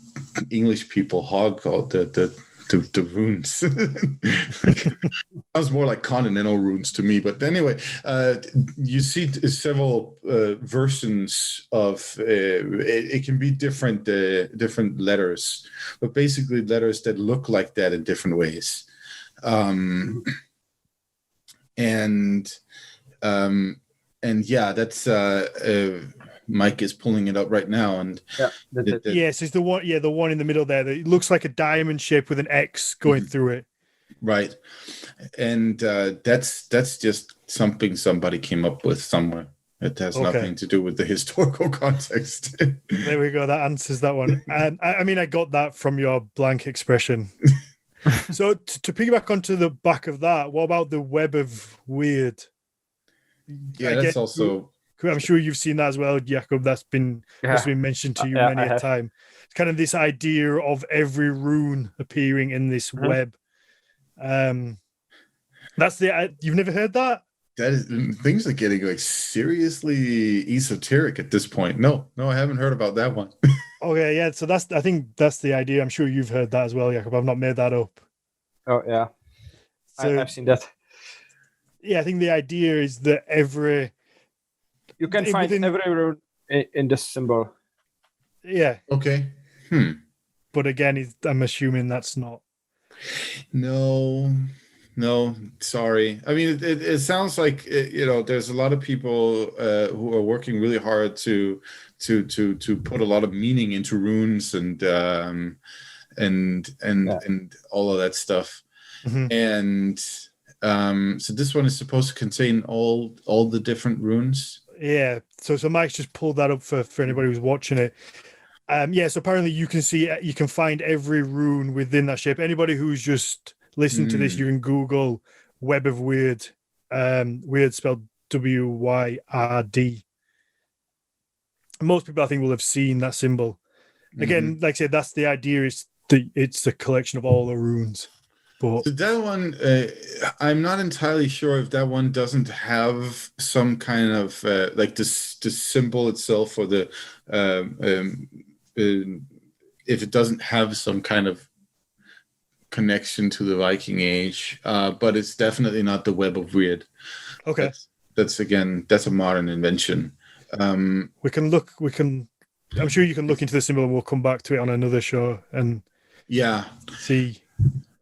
English people hog all the runes? Sounds more like continental runes to me. But anyway, you see several versions of it can be different letters, but basically letters that look like that in different ways. And yeah, that's Mike is pulling it up right now, and yes, it's the one. Yeah, the one in the middle there. It looks like a diamond shape with an X going through it. Right, and that's just something somebody came up with somewhere. It has nothing to do with the historical context. There we go. That answers that one. And I got that from your blank expression. So to piggyback onto the back of that, what about the web of weird? Yeah, that's also I'm sure you've seen that as well, Jakub. That's been mentioned to you many a time. It's kind of this idea of every rune appearing in this web. That's you've never heard that? That is, things are getting like seriously esoteric at this point. No, I haven't heard about that one. Okay, yeah. So I think that's the idea. I'm sure you've heard that as well, Jakub. I've not made that up. Oh yeah, so, I've seen that. Yeah, I think the idea is that you can find every rune in this symbol. Yeah. Okay. But again, I'm assuming that's not. No, sorry. I mean, it sounds like there's a lot of people who are working really hard to put a lot of meaning into runes and all of that stuff. And so this one is supposed to contain all the different runes. Yeah. So Mike's just pulled that up for anybody who's watching it. So apparently you can find every rune within that shape. Anybody who's just listening to this, you can Google Web of Weird, weird spelled WYRD. Most people, I think, will have seen that symbol. Again, like I said, that's the idea. It's a collection of all the runes. But so that one, I'm not entirely sure if that one doesn't have some kind of like the symbol itself, or the if it doesn't have some kind of connection to the Viking Age, but it's definitely not the Web of Weird. Okay, that's a modern invention. I'm sure you can look into the symbol, and we'll come back to it on another show and see.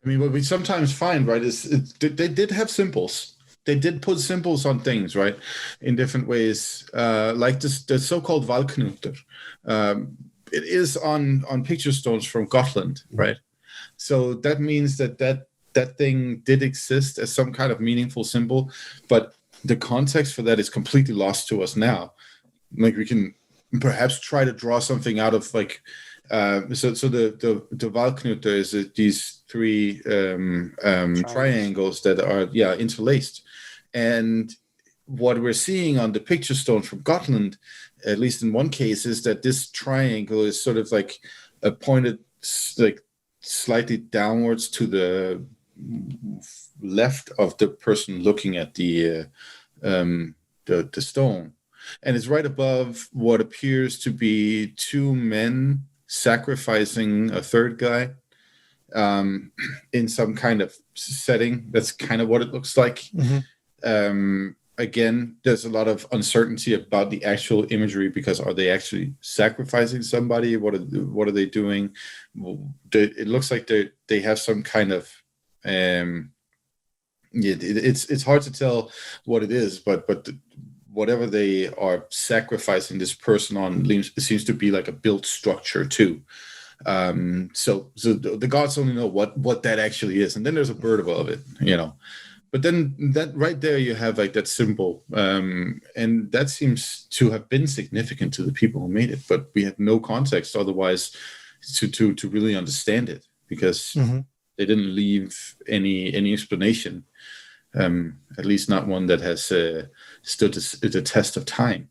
I mean, what we sometimes find, right, is they did have symbols. They did put symbols on things, right, in different ways, like the so-called Valknútur. It is on picture stones from Gotland, right? So that means that thing did exist as some kind of meaningful symbol, but the context for that is completely lost to us now. Like, we can perhaps try to draw something out of like, so the Valknútur is these three triangles that are interlaced, and what we're seeing on the picture stone from Gotland, at least in one case, is that this triangle is sort of like pointed like slightly downwards to the left of the person looking at the stone, and it's right above what appears to be two men sacrificing a third guy in some kind of setting. That's kind of what it looks like. Again, there's a lot of uncertainty about the actual imagery, because are they actually sacrificing somebody? What are they doing? It looks like they have some kind of it's hard to tell what it is, but whatever they are sacrificing this person on seems to be like a built structure too. So the gods only know what that actually is, and then there's a bird above it, But then that right there, you have like that symbol, and that seems to have been significant to the people who made it, but we have no context otherwise to really understand it, because they didn't leave any explanation, at least not one that has stood the test of time.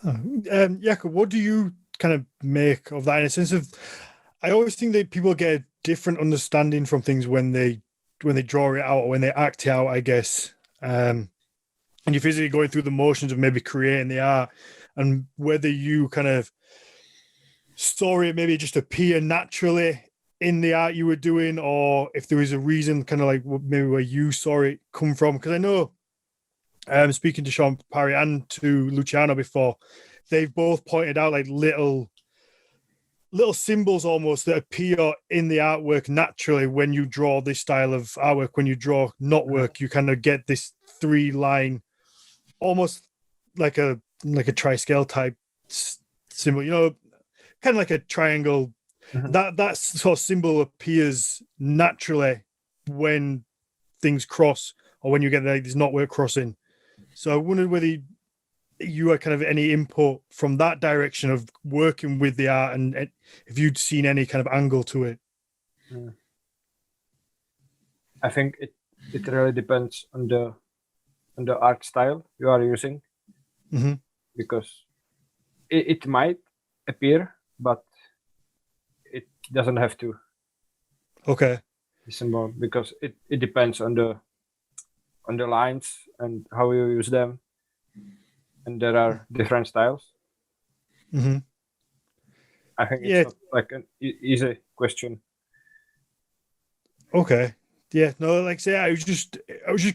Jakub, what do you kind of make of that, in a sense of, I always think that people get a different understanding from things when they draw it out or when they act it out, I guess. And you're physically going through the motions of maybe creating the art, and whether you kind of saw it maybe just appear naturally in the art you were doing, or if there was a reason kind of like maybe where you saw it come from. Because I know, speaking to Sean Parry and to Luciano before, they've both pointed out like little symbols almost that appear in the artwork naturally when you draw this style of artwork. When you draw knotwork, you kind of get this 3-line, almost like a tri-scale type symbol, kind of like a triangle. That sort of symbol appears naturally when things cross, or when you get this knotwork crossing. So I wondered whether you had kind of any input from that direction of working with the art, and if you'd seen any kind of angle to it. I think it really depends on the art style you are using. Mm-hmm. because it might appear, but it doesn't have to. Okay. The symbol, because it depends on the lines and how you use them, and there are different styles. Mm-hmm. I think Yeah. it's not like an easy question. Okay. Yeah. No, like I say, I was just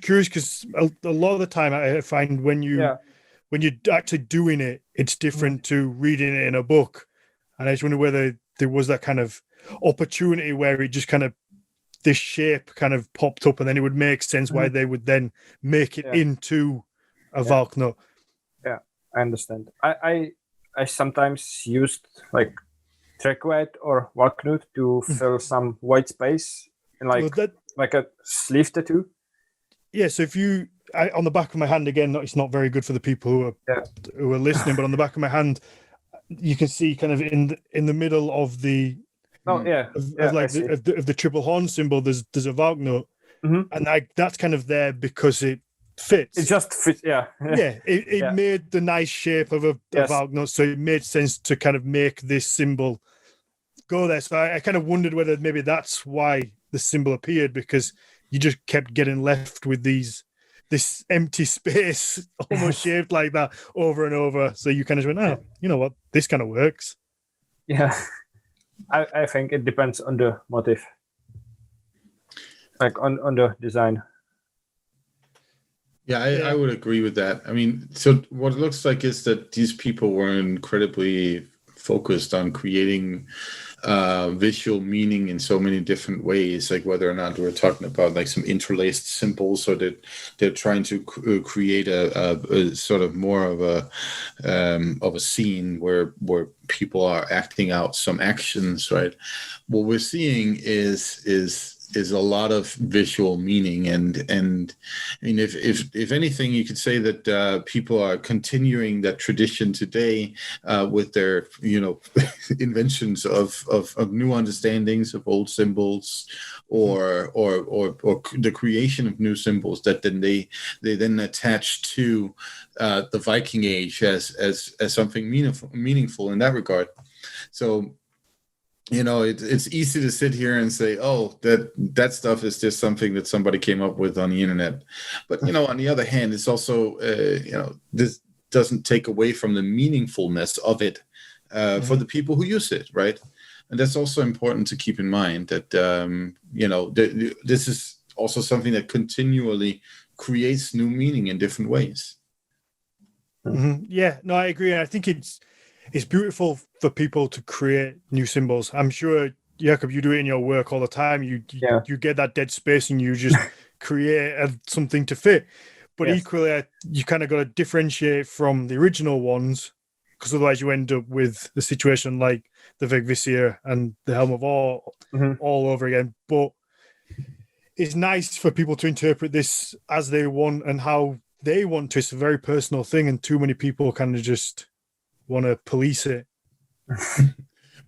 curious because a lot of the time I find when you're actually doing it, it's different to reading it in a book. And I just wonder whether there was that kind of opportunity where it just kind of this shape kind of popped up, and then it would make sense why they would then make it into a Valknut. Yeah, I understand. I sometimes used like Trekkweit or Valknut to fill some white space in like a sleeve tattoo. Yeah, so if you on the back of my hand again, it's not very good for the people who are listening, but on the back of my hand, you can see kind of in the middle of the of the triple horn symbol, there's a Valknut, and that's kind of there because it fits. It just fits, yeah. It made the nice shape of a Valknut, so it made sense to kind of make this symbol go there. So I kind of wondered whether maybe that's why the symbol appeared, because you just kept getting left with this empty space, almost shaped like that over and over. So you kind of went, oh, you know what, this kind of works. Yeah. I think it depends on the motif, like on the design. Yeah, I would agree with that. I mean, so what it looks like is that these people were incredibly focused on creating visual meaning in so many different ways, like whether or not we're talking about like some interlaced symbols, so that they're trying to create a sort of more of a scene where people are acting out some actions, right? What we're seeing is a lot of visual meaning, and I mean, if anything, you could say that people are continuing that tradition today with their inventions of new understandings of old symbols, or the creation of new symbols that then they then attach to the Viking Age as something meaningful in that regard. So it's easy to sit here and say, oh, that stuff is just something that somebody came up with on the internet. But, on the other hand, it's also, this doesn't take away from the meaningfulness of it for the people who use it, right? And that's also important to keep in mind that, this is also something that continually creates new meaning in different ways. Mm-hmm. Yeah, no, I agree. I think it's beautiful for people to create new symbols. I'm sure, Jakub, you do it in your work all the time. You get that dead space and you just create something to fit. But equally, you kind of got to differentiate from the original ones, because otherwise you end up with the situation like the Vegvisir and the Helm of All over again. But it's nice for people to interpret this as they want and how they want to. It's a very personal thing, and too many people kind of just want to police it.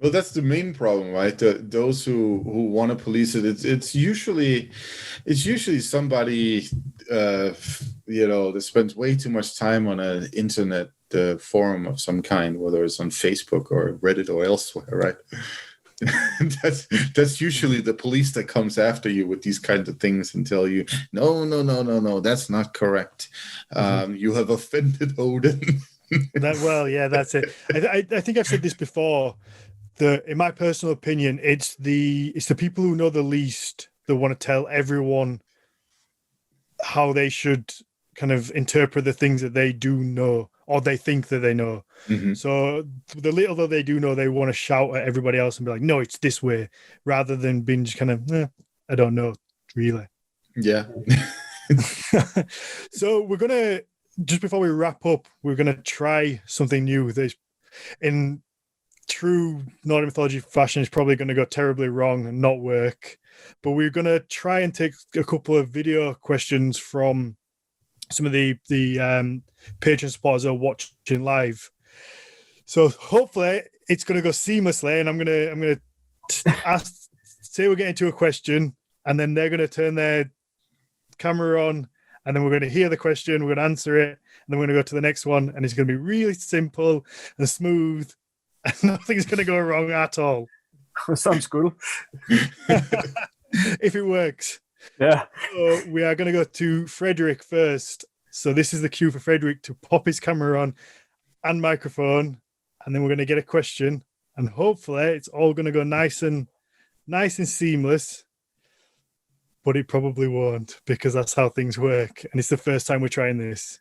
Well, that's the main problem, right? Those who want to police it, it's usually somebody that spends way too much time on an internet forum of some kind, whether it's on Facebook or Reddit or elsewhere, right? that's usually the police that comes after you with these kinds of things and tell you, no, that's not correct. You have offended Odin. That's it. I think I've said this before. In my personal opinion, it's the people who know the least that want to tell everyone how they should kind of interpret the things that they do know or they think that they know. So the little that they do know, they want to shout at everybody else and be like, no, it's this way, rather than being just kind of, I don't know, really. Yeah. So we're going to, just before we wrap up, we're going to try something new with this. In true Nordic mythology fashion, is probably going to go terribly wrong and not work. But we're going to try and take a couple of video questions from some of the Patreon supporters who are watching live. So hopefully it's going to go seamlessly, and I'm going to say we're getting to a question, and then they're going to turn their camera on, and then we're going to hear the question, we're going to answer it, and then we're going to go to the next one, and it's going to be really simple and smooth, and nothing's going to go wrong at all. Sounds cool. If it works. Yeah. So we are going to go to Frederick first. So this is the cue for Frederick to pop his camera on and microphone, and then we're going to get a question, and hopefully it's all going to go nice and seamless. But it probably won't, because that's how things work, and it's the first time we're trying this.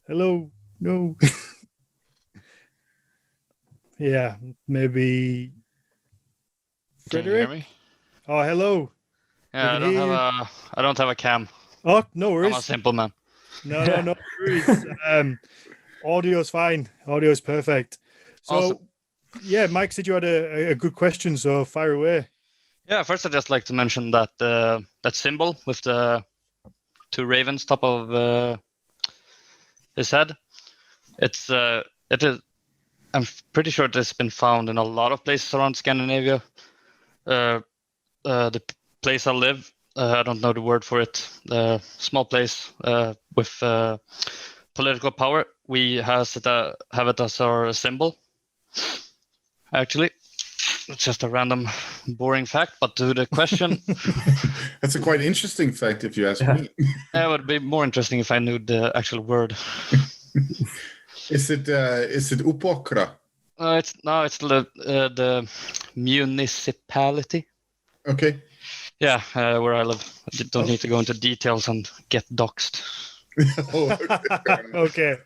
Hello, no. Yeah, maybe. Can you hear Frederick? me? Oh, hello. Yeah, We can I don't have a cam. Oh, no I'm a worries. simple man. No worries. Audio's fine. Audio's perfect. So, Awesome. yeah, Mike said you had a good question, so fire away. Yeah, first I'd just like to mention that that symbol with the two ravens top of his head. It is. I'm pretty sure it has been found in a lot of places around Scandinavia. The place I live, I don't know the word for it. Small place with political power. We have it as our symbol. Actually, it's just a random, boring fact. But to the question, That's a quite interesting fact, if you ask me. it would be more interesting if I knew the actual word. Is it upokra? It's the municipality. Okay. Yeah, where I live. I don't need to go into details and get doxxed. Oh, Okay.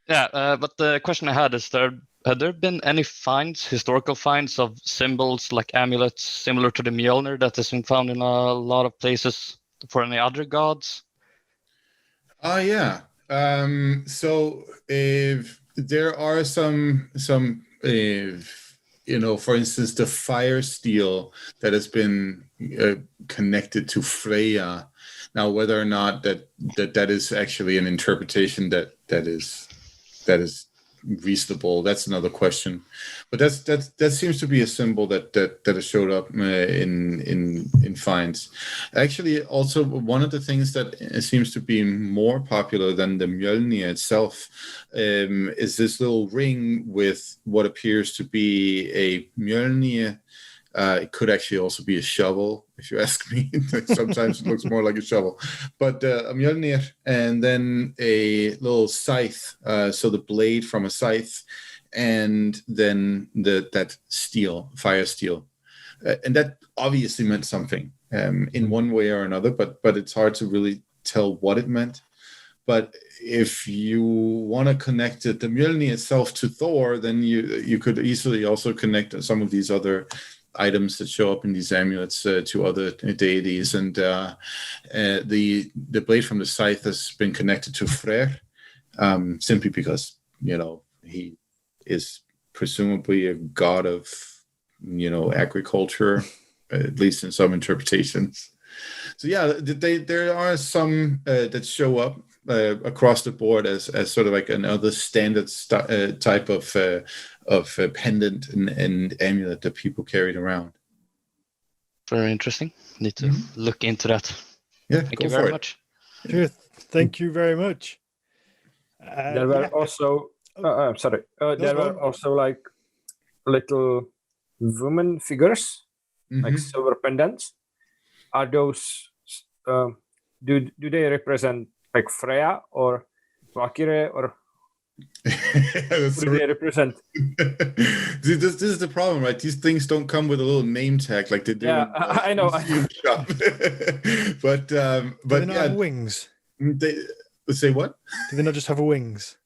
Yeah, but the question I had is have there been any historical finds of symbols like amulets similar to the Mjolnir that has been found in a lot of places for any other gods? yeah. So if there are some for instance, the fire steel that has been connected to Freya. Now, whether or not that is actually an interpretation that is reasonable, that's another question. But that seems to be a symbol that has showed up in finds. Actually, also one of the things that seems to be more popular than the Mjolnir itself is this little ring with what appears to be a Mjolnir. It could actually also be a shovel, if you ask me. Sometimes it looks more like a shovel. But a Mjolnir, and then a little scythe, so the blade from a scythe, and then that steel, fire steel. And that obviously meant something in one way or another, but it's hard to really tell what it meant. But if you want to connect the Mjolnir itself to Thor, then you could easily also connect some of these other items that show up in these amulets to other deities, and the blade from the scythe has been connected to Freyr, simply because he is presumably a god of agriculture, at least in some interpretations. So yeah, there are some that show up across the board as sort of like another standard type of pendant and amulet that people carried around. Very interesting. Need to look into that. Yeah, Thank you very much. Sure. Thank you very much. There were also I'm sorry. There were no. also like little woman figures, like silver pendants. Are those do they represent like Freya or Valkyrie, or who do they represent? See, this is the problem, right? These things don't come with a little name tag like they do. Yeah, I know. Shop. but Do they not have wings? They say what? Do they not just have wings?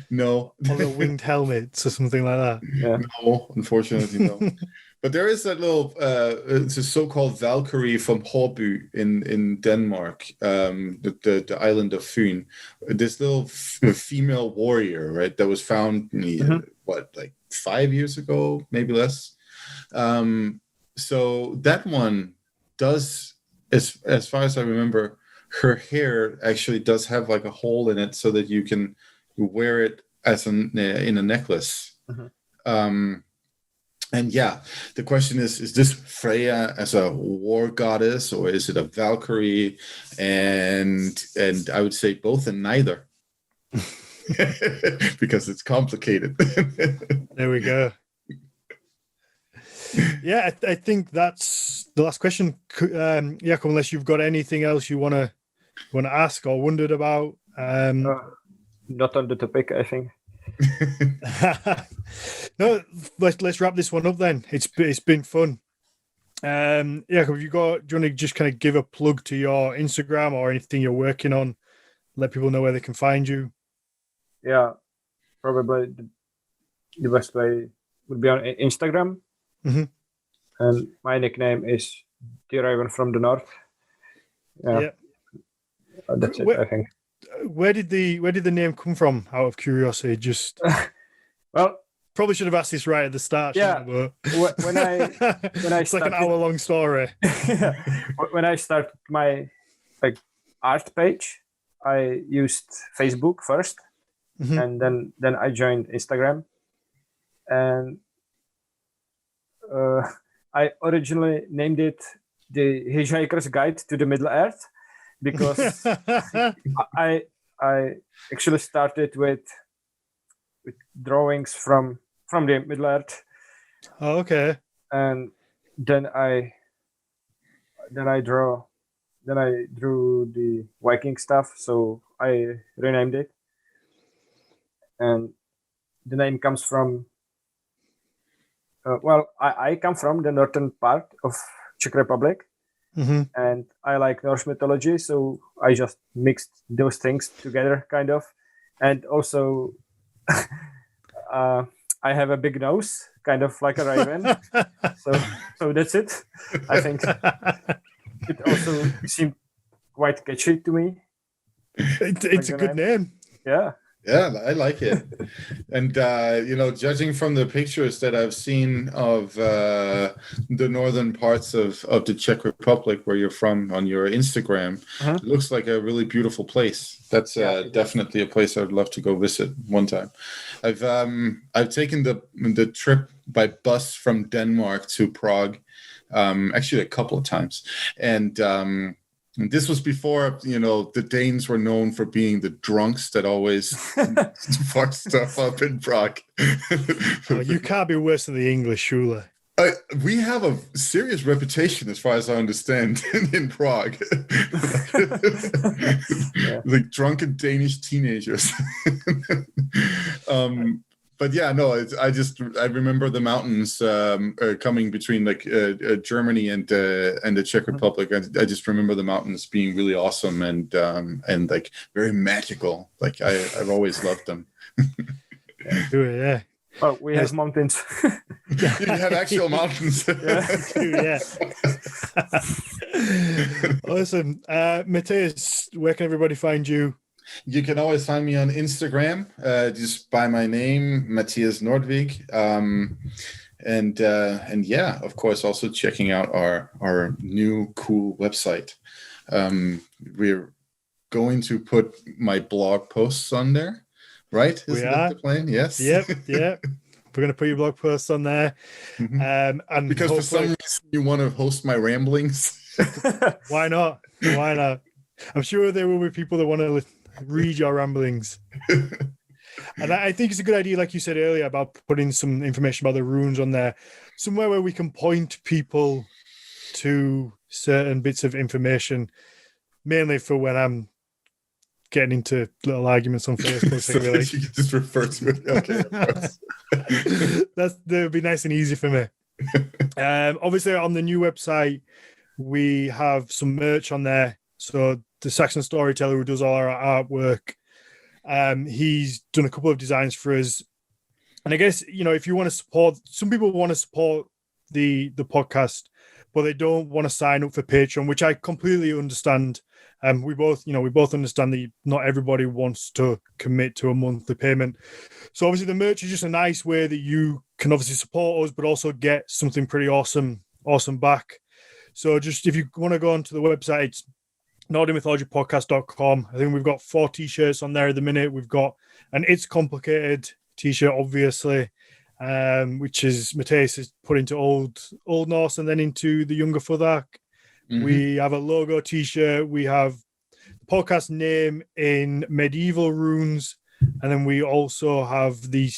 No. Or little winged helmets or something like that? Yeah. No, unfortunately, no. But there is that little, it's a so-called Valkyrie from Håby in Denmark, the island of Fyn. This little female warrior, right, that was found, like 5 years ago, maybe less. So that one does, as far as I remember, her hair actually does have like a hole in it so that you can wear it as in a necklace. And yeah, the question is this Freya as a war goddess, or is it a Valkyrie? And I would say both and neither. Because it's complicated. There we go. Yeah, I think that's the last question. Jakub, unless you've got anything else you want to ask or wondered about. Not on the topic, I think. No, let's wrap this one up then. It's been fun. Jakub, do you want to just kind of give a plug to your Instagram or anything you're working on? Let people know where they can find you. Yeah, probably the best way would be on Instagram. Mm-hmm. And my nickname is the Raven from the North. Yeah. That's it, I think. Where did the name come from? Out of curiosity, just well, probably should have asked this right at the start. Yeah, when I it's started, like an hour-long story. When I started my art page, I used Facebook first, Mm-hmm. and then I joined Instagram, and I originally named it the Hitchhiker's Guide to the Middle Earth, because I actually started with drawings from the Middle Earth. Oh, okay. And then I drew the Viking stuff, so I renamed it. And the name comes from I come from the northern part of Czech Republic. Mm-hmm. And I like Norse mythology, so I just mixed those things together, kind of. And also, I have a big nose, kind of like a raven. so that's it. I think it also seemed quite catchy to me. It's a good name. Yeah. Yeah, I like it. And, judging from the pictures that I've seen of the northern parts of the Czech Republic where you're from on your Instagram, It looks like a really beautiful place. That's definitely a place I'd love to go visit one time. I've taken the trip by bus from Denmark to Prague, actually a couple of times. And this was before, the Danes were known for being the drunks that always fucked stuff up in Prague. You can't be worse than the English, surely. We have a serious reputation, as far as I understand, in Prague. Like drunken Danish teenagers. But yeah, no, I remember the mountains coming between Germany and the Czech Republic. I just remember the mountains being really awesome and like very magical. Like I've always loved them. Yeah. Oh, we have mountains. You have actual mountains. Yeah. Awesome. Matthias, where can everybody find you? You can always find me on Instagram, just by my name, Mathias Nordvig. And yeah, of course, also checking out our new cool website. We're going to put my blog posts on there, right? Isn't that the plan? Yes. Yep. We're going to put your blog posts on there. Mm-hmm. And because for some reason you want to host my ramblings. Why not? I'm sure there will be people that want to read your ramblings. And I think it's a good idea, like you said earlier, about putting some information about the runes on there, somewhere where we can point people to certain bits of information, mainly for when I'm getting into little arguments on Facebook. So you can just refer to it. Okay, of course. That would be nice and easy for me. Obviously, on the new website, we have some merch on there. So the Saxon storyteller who does all our artwork, he's done a couple of designs for us. And I guess, if you want to support, some people want to support the podcast, but they don't want to sign up for Patreon, which I completely understand. We both understand that not everybody wants to commit to a monthly payment. So obviously the merch is just a nice way that you can obviously support us, but also get something pretty awesome back. So just if you want to go onto the website, it's NordicMythologyPodcast.com. I think we've got 4 t-shirts on there at the minute. We've got an It's Complicated t-shirt, obviously. which is Matthias is put into Old Norse and then into the Younger Futhark. We have a logo T-shirt. We have the podcast name in medieval runes, and then we also have the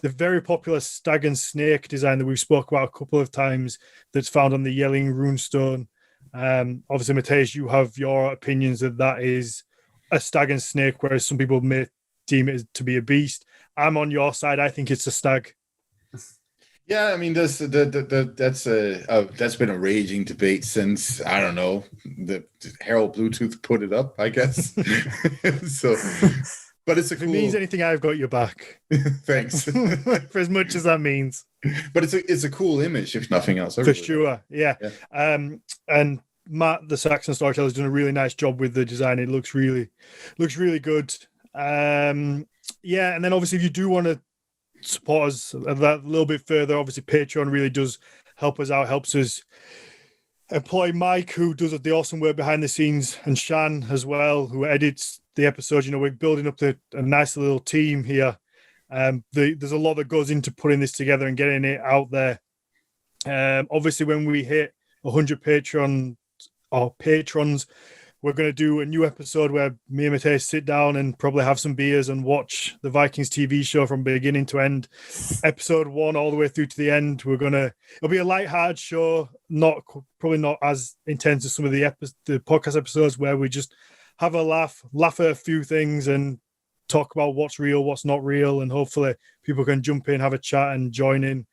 very popular stag and snake design that we've spoke about a couple of times. That's found on the Yelling runestone. Obviously, Matthias, you have your opinions that is a stag and snake, whereas some people may deem it to be a beast. I'm on your side. I think it's a stag. Yeah, I mean, that's been a raging debate since, I don't know, the Harold Bluetooth put it up, I guess. So, but it's a cool... If it means anything, I've got your back. Thanks. For as much as that means. But it's a cool image, if nothing else. For sure, yeah. And Matt, the Saxon storyteller, has done a really nice job with the design. It looks really good. And then obviously, if you do want to support us that a little bit further, obviously Patreon really does help us out, helps us employ Mike, who does the awesome work behind the scenes, and Shan as well, who edits the episodes. We're building up a nice little team here. There's a lot that goes into putting this together and getting it out there. Obviously, when we hit 100 patrons, we're going to do a new episode where me and Matthias sit down and probably have some beers and watch the Vikings TV show from beginning to end, episode 1 all the way through to the end. It'll be a light-hearted show, probably not as intense as some of the podcast episodes where we just have a laugh at a few things and talk about what's real, what's not real, and hopefully people can jump in, have a chat, and join in.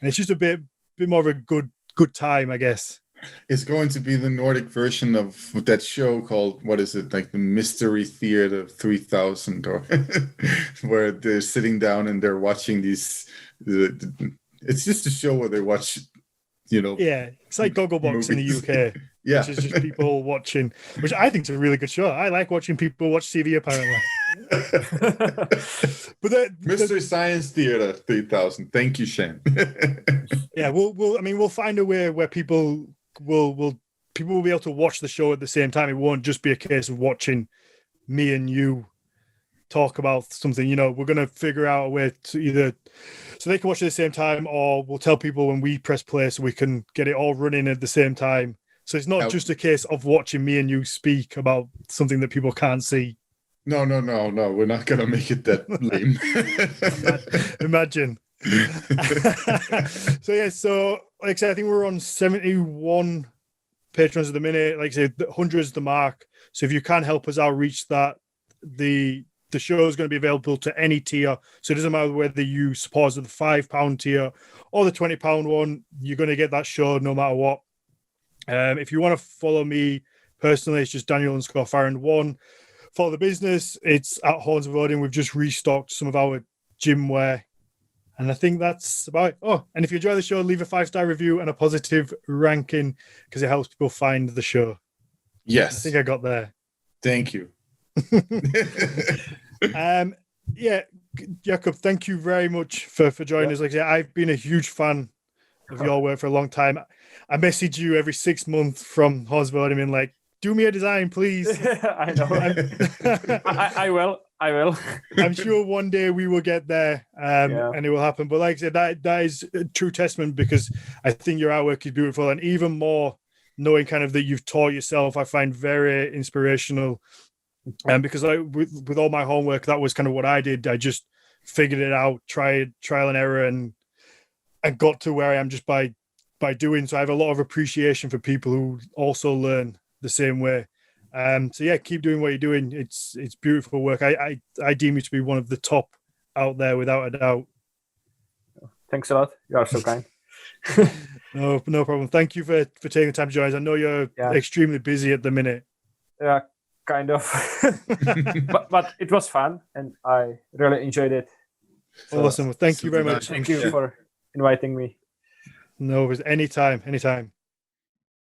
And it's just a bit more of a good time, I guess. It's going to be the Nordic version of that show called, what is it, like the Mystery Theater 3000, or where they're sitting down and they're watching these. It's just a show where they watch, Yeah, it's like Gogglebox in the UK. Yeah, which is just people watching, which I think is a really good show. I like watching people watch TV, apparently. But Mystery Science Theater 3000. Thank you, Shane. Yeah, we'll find a way where people will be able to watch the show at the same time. It won't just be a case of watching me and you talk about something. We're going to figure out a way to either so they can watch at the same time, or we'll tell people when we press play so we can get it all running at the same time. So it's not just a case of watching me and you speak about something that people can't see. No. We're not going to make it that lame. Imagine. So like I said, I think we're on 71 patrons at the minute. Like I said, 100 is the mark. So if you can help us out reach that, the show is going to be available to any tier. So it doesn't matter whether you support the £5 tier or the £20 one, you're going to get that show no matter what. If you want to follow me personally, it's just Daniel_Farrand1. Follow the business, it's at Horns of Odin. We've just restocked some of our gym wear. And I think that's about it. Oh, and if you enjoy the show, leave a 5-star review and a positive ranking because it helps people find the show. Yes. I think I got there. Thank you. Jakub, thank you very much for joining us. Like I said, I've been a huge fan of your work for a long time. I message you every 6 months from Horns of Odin and like, do me a design, please. I know. I will. I'm sure one day we will get there and it will happen. But like I said, that is a true testament because I think your artwork is beautiful. And even more knowing kind of that you've taught yourself, I find very inspirational. And because with all my homework, that was kind of what I did. I just figured it out, tried trial and error and got to where I am just by doing. So I have a lot of appreciation for people who also learn the same way. Keep doing what you're doing. It's beautiful work. I deem you to be one of the top out there without a doubt. Thanks a lot. You are so kind. No problem. Thank you for taking the time to join us. I know you're extremely busy at the minute. Yeah, kind of. but it was fun and I really enjoyed it. So, awesome. Well, thank you very much. Thank you for inviting me. No, it was anytime.